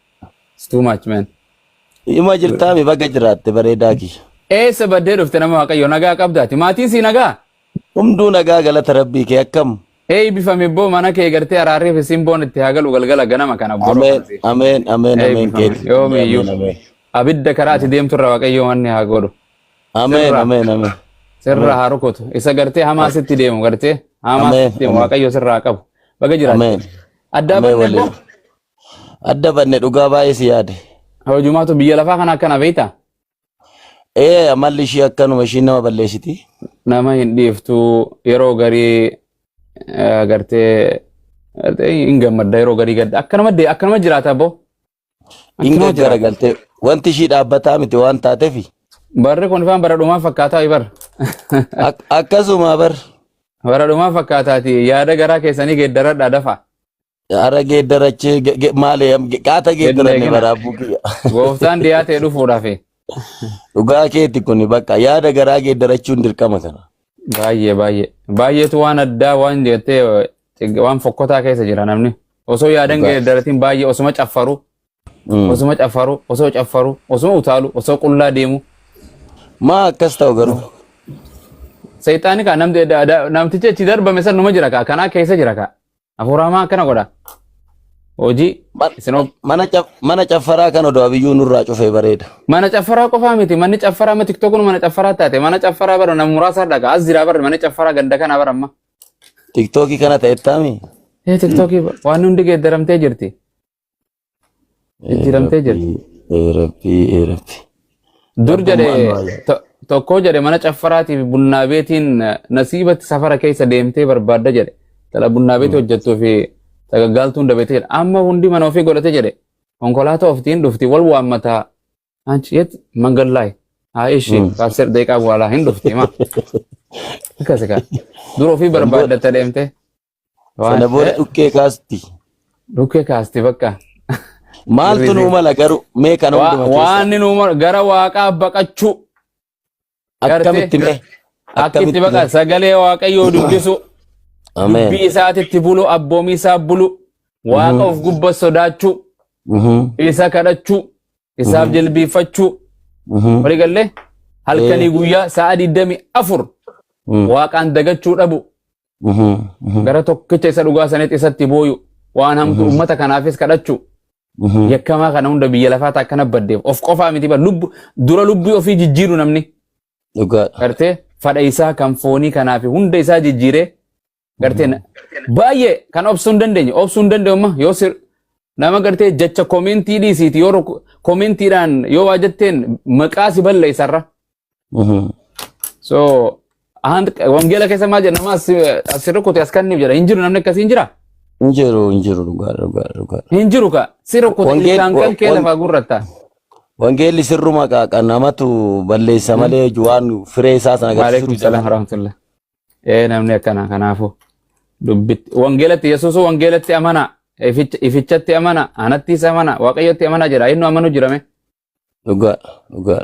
It's too much man. Ima jirtaami bakka jiraatte bareedaa kiyya. Eessa baddee dhufte nama Waaqayyo nagaa qabdaati maatiin si nagaa. Hunduu nagaa galata rabbii kee akkam. Bifame boo mana kee gartee araarrii fi simboon itti haa galu galgala ganama kana boroo. Ameen. Yoomiyyuu abidda karaa ati deemtu irra Waaqayyo wanni haa godhu. Ameen. Sirra haa rukutu isa gartee hamaasitti deemu gartee hamaasitti deemu Waaqayyo sirraa qabu baga jiraatu. Adda banne boo. Adda banne dhugaa baay'ee si yaade. Hojumaatu biyya lafaa kana akkana beektaa? Amalli ishii akkanuma ishiin nama balleessiti. Nama hin dhiiftu yeroo garii gartee hin gammadda yeroo garii gadda akkanuma jiraata boo. Hin garagaltee wanti ishii dhaabbataa miti waan taateefi. Barri kun ifaan bara dhumaa fakkaataa bar. Akkasuma bar. Bara dhumaa fakkaataati yaada garaa keessanii geeddaradhaa dafa. Ara geeddarachee maali qaata geeddaranne baraabuu kiyya. Gooftaan dhiyaatee dhufuudhaafi. Dhugaa keetti kun bakka yaada garaa geeddarachuun dirqama kana. Baay'eetu waan addaa waan jettee waan fokkotaa keessa jira namni. Osoo yaadan geeddaratiin baay'ee osuma caffaru. Osuma utaalu, osoo qullaa deemu. Maa akkas ta'u garuu. Seexaani kaa namticha achi darbame san numa jira kaa kanaa keessa jira kaa. Hafuuraamaa akkana godha. Hojii mana caffaraa kan odoo abiyyuu nurraa cufee bareeda. Mana caffaraa qofaa miti manni caffaraa ma tiktookun mana caffaraa taate mana caffaraa bara nama muraasa dhagaa as jira bara mana caffaraa ganda kana bara amma. Tiktookii kana ta'ettaami. Tiktookii waan hundi geeddaramtee jirti. Jijjiiramtee jirti. Rabbi. Dur jedhe tokko jedhe mana caffaraatiif bunnaa beetiin nasiibatti safara keessa deemtee barbaadda jedhe. Tala bunnaa beetii hojjettuu fi tagaggaaltuun dabeetee jedhe. Amma hundi mana ofii godhate jedhe. Konkolaataa oftiin dhufti wal waammataa. Anchi yet mangallaay. Haa ishii kaasir deeqaa bu'aalaa hin dhufti ma. Akkasi kaa. Dur ofii barbaaddatta deemtee. Sana booda dhukkee kaasti. Dhukkee kaasti bakka. Maaltu nuu mala garuu mee kana hunduma keessa. Waan nuu mala gara waaqaa baqachuu. Akkamitti mee? Akkitti baqa sagalee waaqayyoo dubbisu. Dubbii isaatitti bulu abboomii isaa bulu. Waaqa of gubba sodaachuu. Isa kadhachuu. Isaaf jilbiifachuu. Walii gallee halkanii guyyaa sa'a 24 waaqaan dagachuu dhabu. Gara tokkicha isa dhugaa sanitti isatti booyu. Waan hamtu uummata kanaafis kadhachuu. Yakkamaa kana hunda biyya lafaa akkana baddeef of qofaa miti dura lubbii ofii jijjiiru namni. Gartee fadha isaa kan foonii kanaaf hunda isaa jijjiiree gartee baay'ee kan obsuu hin dandeenye yoo nama gartee jecha koomentii dhiisiiti yoo koomentiidhaan yoo waa jetteen maqaa si balleessarra. So wangeela keessa maal jedha nama as rukkute as kanniif jedha hin jiru namni akkasii hin jira. Injiru dhugaa. Hinjiru ka sirra kutu kan kee lafa gurratta. Wangeelli sirruma kan namatu balleessa malee waan firee isaa sana agarsiisu. Salaam rahmatullah. Namni akkana kanaafu dubbitti wangeelatti Yesuus wangeelatti amana ifichatti amana anatti isa amana waaqayyotti amana jedha inni amanu jirame. Dhugaa.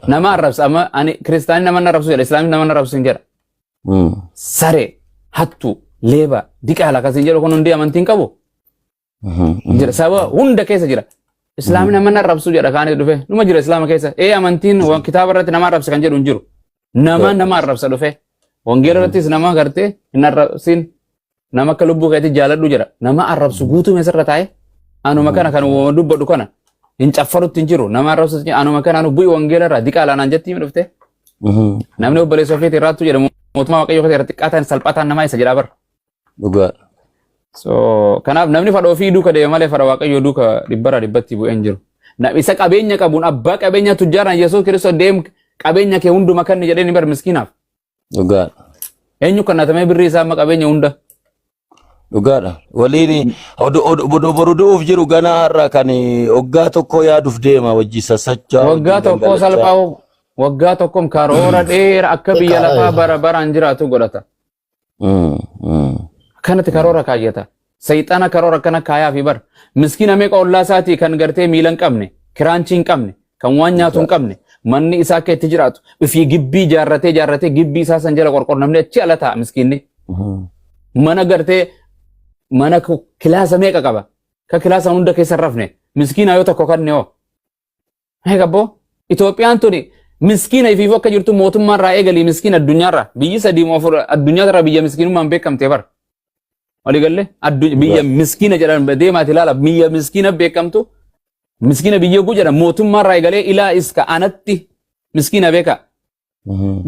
Nama arrabsa amma ani kiristaanii nama arrabsu jedha islaamii nama arrabsu hin jedha. Sare hattu leeba diqaala akkasiin jedhu kun hundi amantiin qabu. Sababa hunda keessa jira. Islaamni nama arrabsu jedha kaanit dhufe numa jira islaama keessa amantiin kitaaba irratti nama arrabsa kan jedhu hin jiru. Nama arrabsa dhufe wangeela irrattis nama gartee hin arrabsin nama akka lubbuu keetti jaaladhu jira. Nama arrabsu guutuu meesarra taa'e anuma kana kan dubbadhu kana hin caffarutti hin jiru. Nama arrabsu anuma kana anu bu'i wangeela irraa diqaala naan jetti dhufte Namni obboleessa ofiitii irraattu jedhamu mootummaa waaqayyoo keessatti irratti xiqqaataan salphataan namaa isa jedhaa bar. Dhugaa. So kanaaf namni fadha ofii duuka deeme malee fadha waaqayyoo duuka dhibbara dhibbatti bu'ee hin jiru. Isa qabeenya qabuun abbaa qabeenya tujjaaraan Yesuus Kiristoos deem qabeenya kee hunduma kan jedhee ni bar miskiinaaf. Dhugaa. Eenyu kannatamee birrii isaa amma qabeenya hunda. Dhugaadha. Waliin boruduuf jiru ganaa har'a kan waggaa tokko yaaduuf deema wajji sassachaa. Waggaa tokko salphaa waggaa tokkoon karoora dheeraa akka biyya lafaa bara baraan jiraatu godhata. Kanatti karoora kaayyata. Sayxaana karoora kana kaayaa fi bar. Miskiina meeqa ollaa isaatii kan gartee miila hin qabne, kiraanchii hin qabne, kan waan nyaatu hin qabne, manni isaa akka itti jiraatu, ifii gibbii jaarratee gibbii isaa san jala qorqor namni achi ala ta'a miskiinni. Mana gartee mana kilaasa meeqa qaba? Ka kilaasa hunda keessa hin rafne. Miskiina yoo tokko kanne hoo. Eegabboo Itoophiyaan tuni miskiina ifiif akka jirtu mootummaan irraa eegalii miskiina addunyaarraa biyyi sadii moo afur addunyaarraa biyya miskiinummaan beekamtee bar. Walii galle biyya miskiina jedhan deemaati ilaala biyya miskiina beekamtu miskiina biyya oguu jedhan mootummaan irraa eegalee ilaa iska anatti miskiina beeka.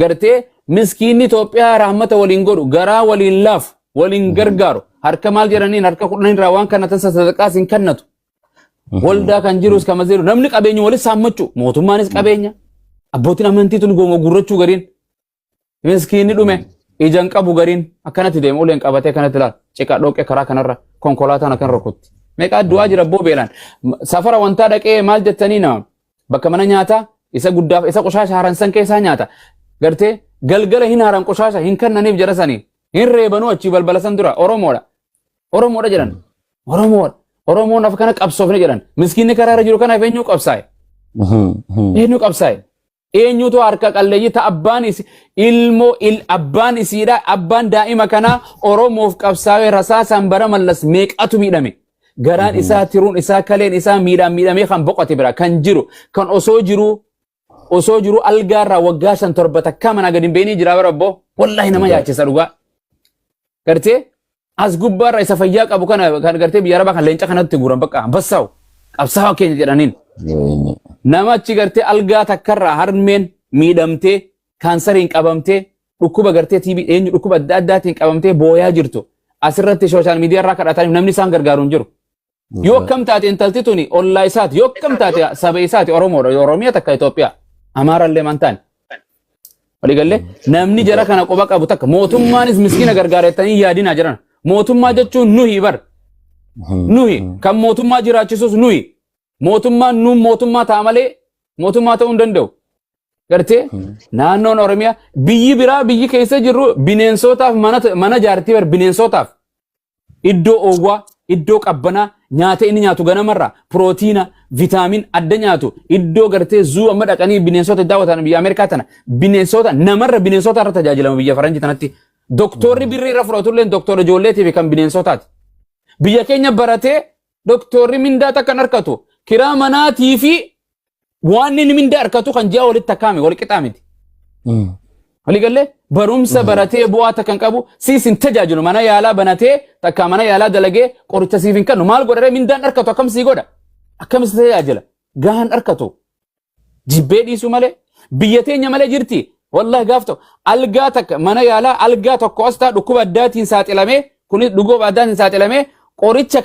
Gartee miskiinni Itoophiyaa rahmata waliin godhu garaa waliin laafu waliin gargaaru harka maal jedhaniin harka kudhan irraa waan kana tasa sadaqaas hin kannatu. Waldaa kan jirus kama jiru namni qabeenya walis saammachuu mootummaanis qabeenya. Abbootiin amantii tun gooma gurrachuu gariin miskiinni dhume ijaan qabu gariin akkanatti deemu uleen qabatee kanatti ilaala ciqaa dhoqqee karaa kanarra konkolaataan akkan rukutti meeqa du'aa jira abboo beelaan safara wantaa dhaqee maal jettanii nama bakka mana nyaataa isa guddaaf isa qoshaasha haransan keessaa nyaata gartee galgala hin haran qoshaasha hin kannaniif jedha sanii hin reebanuu achi balbala san dura Oromoodha jedhan Oromoon af kana qabsoofne jedhan miskiinni karaarra jiru kanaaf eenyu qabsaa'e eenyutu harka qalleeyyii ta abbaan ilmoo abbaan isiidha abbaan daa'ima kana Oromoof qabsaa'ee rasaasaan bara mallas meeqatu miidhame garaan isaa tiruun isaa kaleen isaa miidhamee kan boqote bira kan jiru kan osoo jiru algaarraa waggaa 5-7 takka mana gadi hin beenii jira bara abboo wallahi nama yaachisa dhugaa gartee as gubbaarra isa fayyaa qabu kana kan gartee biyya arabaa kan leenca kanatti guuran bakka bassaa'u qabsaa'u keenya jedhaniin. Nama achi gartee algaa takkarraa harmeen miidhamtee kaansariin qabamtee dhukkuba gartee TB eenyu dhukkuba adda addaatiin qabamtee booyaa jirtu asirratti sooshaal miidiyaa irraa kadhataniif namni isaan gargaaru hin jiru. Yoo akkam taate intalti tuni ollaa isaati yoo akkam taate saba isaati Oromoodha Oromiyaa takka Itoophiyaa Amaarallee mantaan. Waliigallee namni jara kana quba qabu takka mootummaanis miskiina gargaarettanii yaadinaa jiran mootummaa jechuun nuyi bar nuyi kan mootummaa jiraachisus nuyi. Mootummaan nuun mootummaa ta'a malee mootummaa ta'uu hin danda'u. Gartee naannoon Oromiyaa biyyi biraa biyyi keessa jirru bineensotaaf mana jaartii bar bineensotaaf iddoo oowwaa iddoo qabbanaa nyaata inni nyaatu ganamarraa pirootiina vitaamin adda nyaatu iddoo gartee zuu amma dhaqanii bineensota daawwatan biyya Ameerikaa tana bineensota namarra bineensota irra tajaajilama biyya Faranjii tanatti doktorri birrii irra fudhatullee doktora ijoolleetiif kan bineensotaati. Biyya keenya baratee doktorri mindaa takkan harkatu. Kiraa manaatii fi waan inni mindaa harkatu kan ji'a walitti takkaame wal qixaa miti. Waliigallee barumsa baratee bu'aa takkan qabu siis hin tajaajilu mana yaalaa banatee takka mana yaalaa dalagee qoricha siif hin kennu maal godhare mindaan harkatu akkam sii godha akkamis tajaajila gahan harkatu jibbee dhiisuu malee biyya teenya malee jirti wallahi gaaf ta'u algaa takka mana yaalaa algaa tokko astaa dhukkuba addaatiin saaxilamee kunis dhukkuba addaatiin saaxilamee qoricha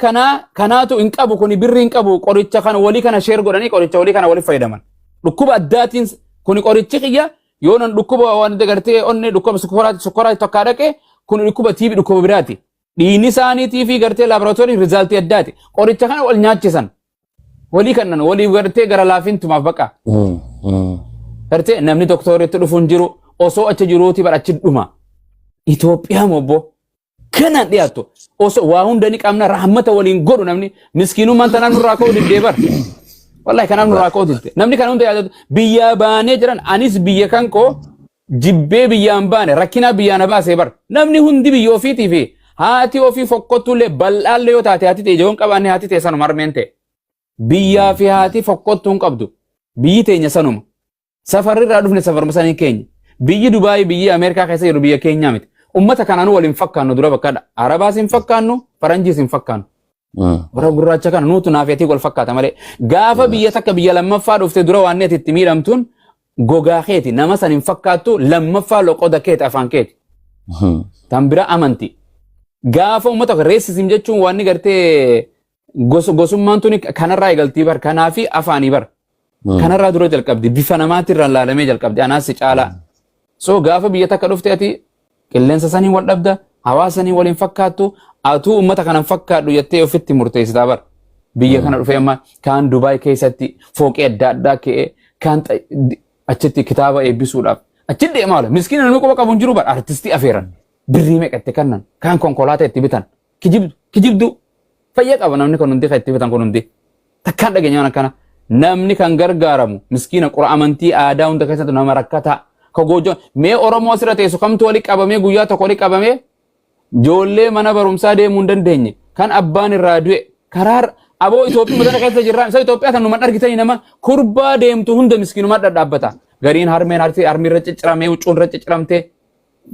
kanaatu hin qabu kuni birri hin qabu qoricha kana walii kana sheer godhanii qoricha walii kana waliif fayyadaman dhukkuba addaatiin kuni qorichi xiyya yoo nan dhukkuba waan gartee onni dhukkuba sukkaraa tokko dhaqee kuni dhukkuba TB dhukkuba biraati dhiini isaaniitii fi gartee laaboraatoorii rizaaltii addaati qoricha kana wal nyaachisan walii kannan walii gartee gara laafintumaaf baqa gartee namni doktoriitti dhufuun jiru osoo achi jiruuti barachi dhuma Itoophiyaa mobbo kanan dhiyaattu osoo waa hunda ni qabna rahmata waliin godhu namni miskiinummaan tanaan nurraa ka'uu diddeebar wallahi kanaan nurraa ka'uu didde namni kana hunda yaadatu biyyaa baanee jiran anis biyya kan koo jibbee biyyaan baane rakkina biyyaana baasee bar namni hundi biyya ofiitii fi haati ofii fokkottuullee bal'aallee yoo taate haati ta'e ijoon qabaanne haati ta'e sanuma harmeen ta'e biyyaa fi haati fokkottuu hin qabdu biyyi teenya sanuma safarri irraa dhufne safaruma sanii keenya biyyi Dubaayii biyyi Ameerikaa keessa jiru biyya keenyaa miti ummata kanaanu waliin fakkaannu dura bakkaadha Arabaas hin fakkaannu Faranjiis hin fakkaannu warra gurraacha kana nuutu naafeetii wal fakkaata malee gaafa biyya takka biyya lammaffaa dhufte dura waan itti miidhamtuun gogaa keeti nama san hin fakkaattu lammaffaa loqoda keeti afaan keeti. Tan bira amanti. Gaafa uummata reessisim jechuun waan ni gartee gosummaan tuni kanarraa eegaltii bar kanaa fi afaanii bar. Kanarraa dura jalqabdi bifa namaatirraan laalamee jalqabdi anaas caalaa. So gaafa biyya takka dhufte ati qilleensa sanii wal dhabda hawaasanii waliin fakkaattu atuu uummata kanan fakkaadhu jettee ofitti murteessitaa bar. Biyya kana dhufee amma kaan Dubaay keessatti fooqee adda addaa ka'ee kaan achitti kitaaba eebbisuudhaaf achi deemaa oola. Miskiina namni quba qabu hin jiru bar artistii afeeran birrii meeqatti kannan kaan konkolaataa itti bitan kijibdu fayyaa qaba namni kun hundi kan itti bitan kun hundi takkaan dhageenyaan akkana namni kan gargaaramu miskiina qura amantii aadaa hunda keessatti nama rakkataa kogoojo mee Oromoo asirra teessu kamtu wali qabamee guyyaa tokko wali qabamee ijoollee mana barumsaa deemuu hin dandeenye kan abbaan irraa du'e karaa aboo Itoophiyaa mudana keessa jirra isa Itoophiyaa kan numan argitanii nama kurbaa deemtu hunda miskiinuma dhadhaabbata gariin harmeen harmi irra cicciramee huccuun irra cicciramtee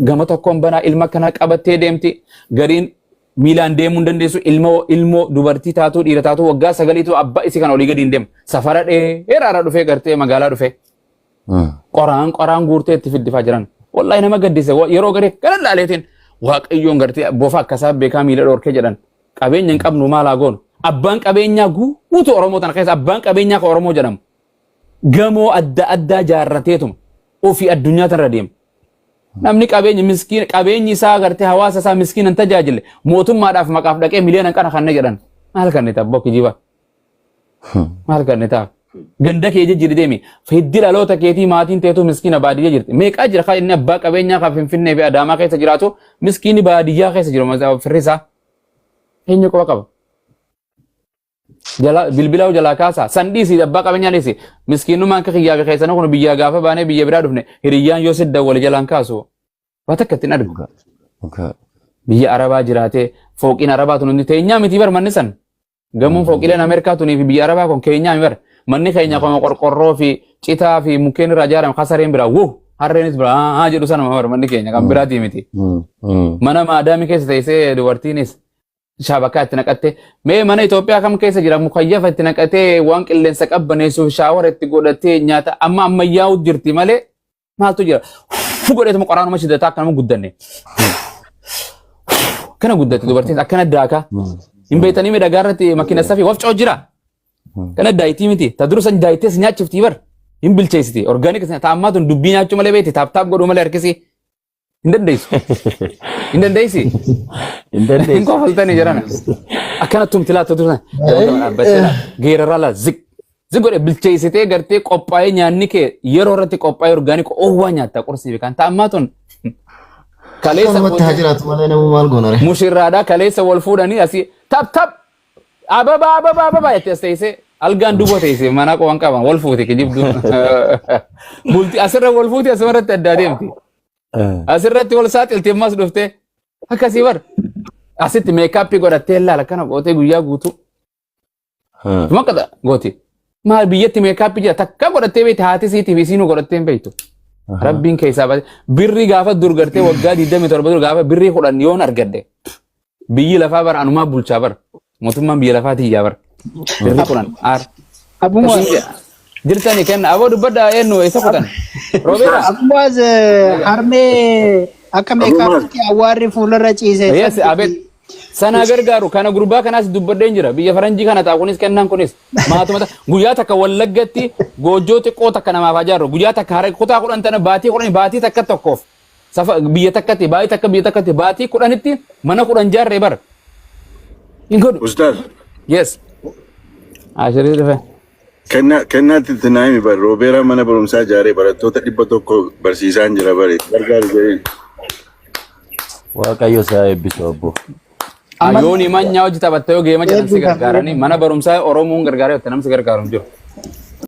gama tokkoon banaa ilma kana qabattee deemti gariin miilaan deemuu hin dandeessu ilmoo dubartii taatu dhiira taatu waggaa 9 abbaa isii kan olii gadi hin deemu safara dheeraadhaa dhufee gartee magaalaa dhufee qoraan guurtee itti fiddifaa jiran wallahi nama gaddise yeroo garee kana laaleetiin waaqayyoon gartee bofa akkasaa beekaa miila dhorkee jedhan qabeenya hin qabnu maalaa goonu abbaan qabeenyaa guutuu Oromoo tana keessa abbaan qabeenyaa ka Oromoo jedhamu gamoo adda addaa jaarrateetuma ofii addunyaa tanarra deema. Namni qabeenya miskiina qabeenyi isaa gartee hawaasa isaa miskiinan tajaajile mootummaadhaaf maqaaf dhaqee miliyoona kana kanne jedhan maal kanne ta'a bokki jiba maal kanne ta'a ganda kee jijjiirri deemi feddi dhaloota keetii maatiin teetu miskiina baadiyyaa jirti meeqaa jira kan inni abbaa qabeenyaa kan Finfinnee fi Adaamaa keessa jiraatu miskiini baadiyyaa keessa jiru firrisaa eenyu qofa qaba. Bilbilaa'u jalaa kaasaa sandhiisii abbaa qabeenyaa dhiisi miskiinummaan akka kiyyaa fi keessanuu kun biyyaa gaafa baanee biyya biraa dhufne hiriyyaan yoo sidda wal jalaan kaasu waan takka ittiin argu. Biyya Arabaa jiraatee fooqiin Arabaa tun hundi teenyaa miti bar manni san gamoon fooqileen Ameerikaa tunii fi biyya Arabaa kun keenyaa mi bar manni keenya kuma qorqorroo fi citaa fi mukkeen irraa ijaarame kasareen biraa harreenis biraa jedhu sana bar manni keenya kan biraatii miti. Mana maadaamii keessa teessee dubartiinis shabakaa itti naqattee mee mana Itoophiyaa kam keessa jira mukayyafa itti naqatee waan qilleensa qabbaneessuuf shaawara itti godhatee nyaata amma ammayyaa'u jirti malee maaltu jira godheetuma qoraanuma shidataa akka nama guddanne kana guddatti dubartiin akkana daaka hin beeytanii midhagaa irratti makiina safii wafcoo jira kana daayitii miti ta duru san daayitees nyaachiftii bar hin bilcheessiti orgaanik taa'ammaa tun dubbii nyaachuu malee beeti taaptaap godhuu malee harkisii hin dandeessu. Hin dandeessi. Hin kofaltanii jiran. Akkanattum tilaatu turan. Geerarraa la zik godhe bilcheessitee gartee qophaa'ee nyaanni kee yeroo irratti qophaa'ee orgaanik oowwaa nyaatta qorsiifi kan taa'ammaa tun. Kaleessa mushirraadhaa kaleessa wal fuudhanii asii tap ababaa jettee as teessee algaan duuba teessee mana qowan qaban wal fuute kijibduu. Bulti asirra wal fuute asumarratti addaa deemti. Asirratti wal saaxilti ammas dhuftee akkasii bar asitti meekaappii godhattee laala kana gootee guyyaa guutuu. Makkata gooti. Maal biyyatti meekaappii jira takka godhattee beekte haati siitii fi siinuu godhattee hin beektu. Rabbiin keessaa baate birrii gaafa dur gartee waggaa 27 dur gaafa birrii 10 yoon argadde biyyi lafaa bar anumaa bulchaa bar mootummaan biyya lafaa tiyyaa bar birrii 10 aar. Jirtani kenna aboo dubbadda eenyu isa kutan. Robeera. Abbaaz harmee akka meekaappii awwaarri fuularra ciisee. Yes abet sana gargaaru kana gurbaa kanaas dubbadheen jira biyya faranjii kana ta'a kunis kennan kunis maatuma guyyaa takka wallaggatti goojjoo xiqqoo takka namaaf ajaarru guyyaa takka haree kutaa 10 tana baatii takka tokkoof biyya takkatti baatii takka biyya takkatti baatii 10tti mana 10 jaarree bar. Ustaz. Yes. Ashirii dhufe. Kennaatti itti naayimi bar Roobeeraa mana barumsaa ijaaree barattoota 100 barsiisaan jira bare gargaaru jedheen. Waaqayyo isaa eebbisu abbo. Ayooni manyaa hojii taphattee yoo geema jedhan si gargaaranii mana barumsaa Oromoon gargaaree namsi gargaaru hin jiru.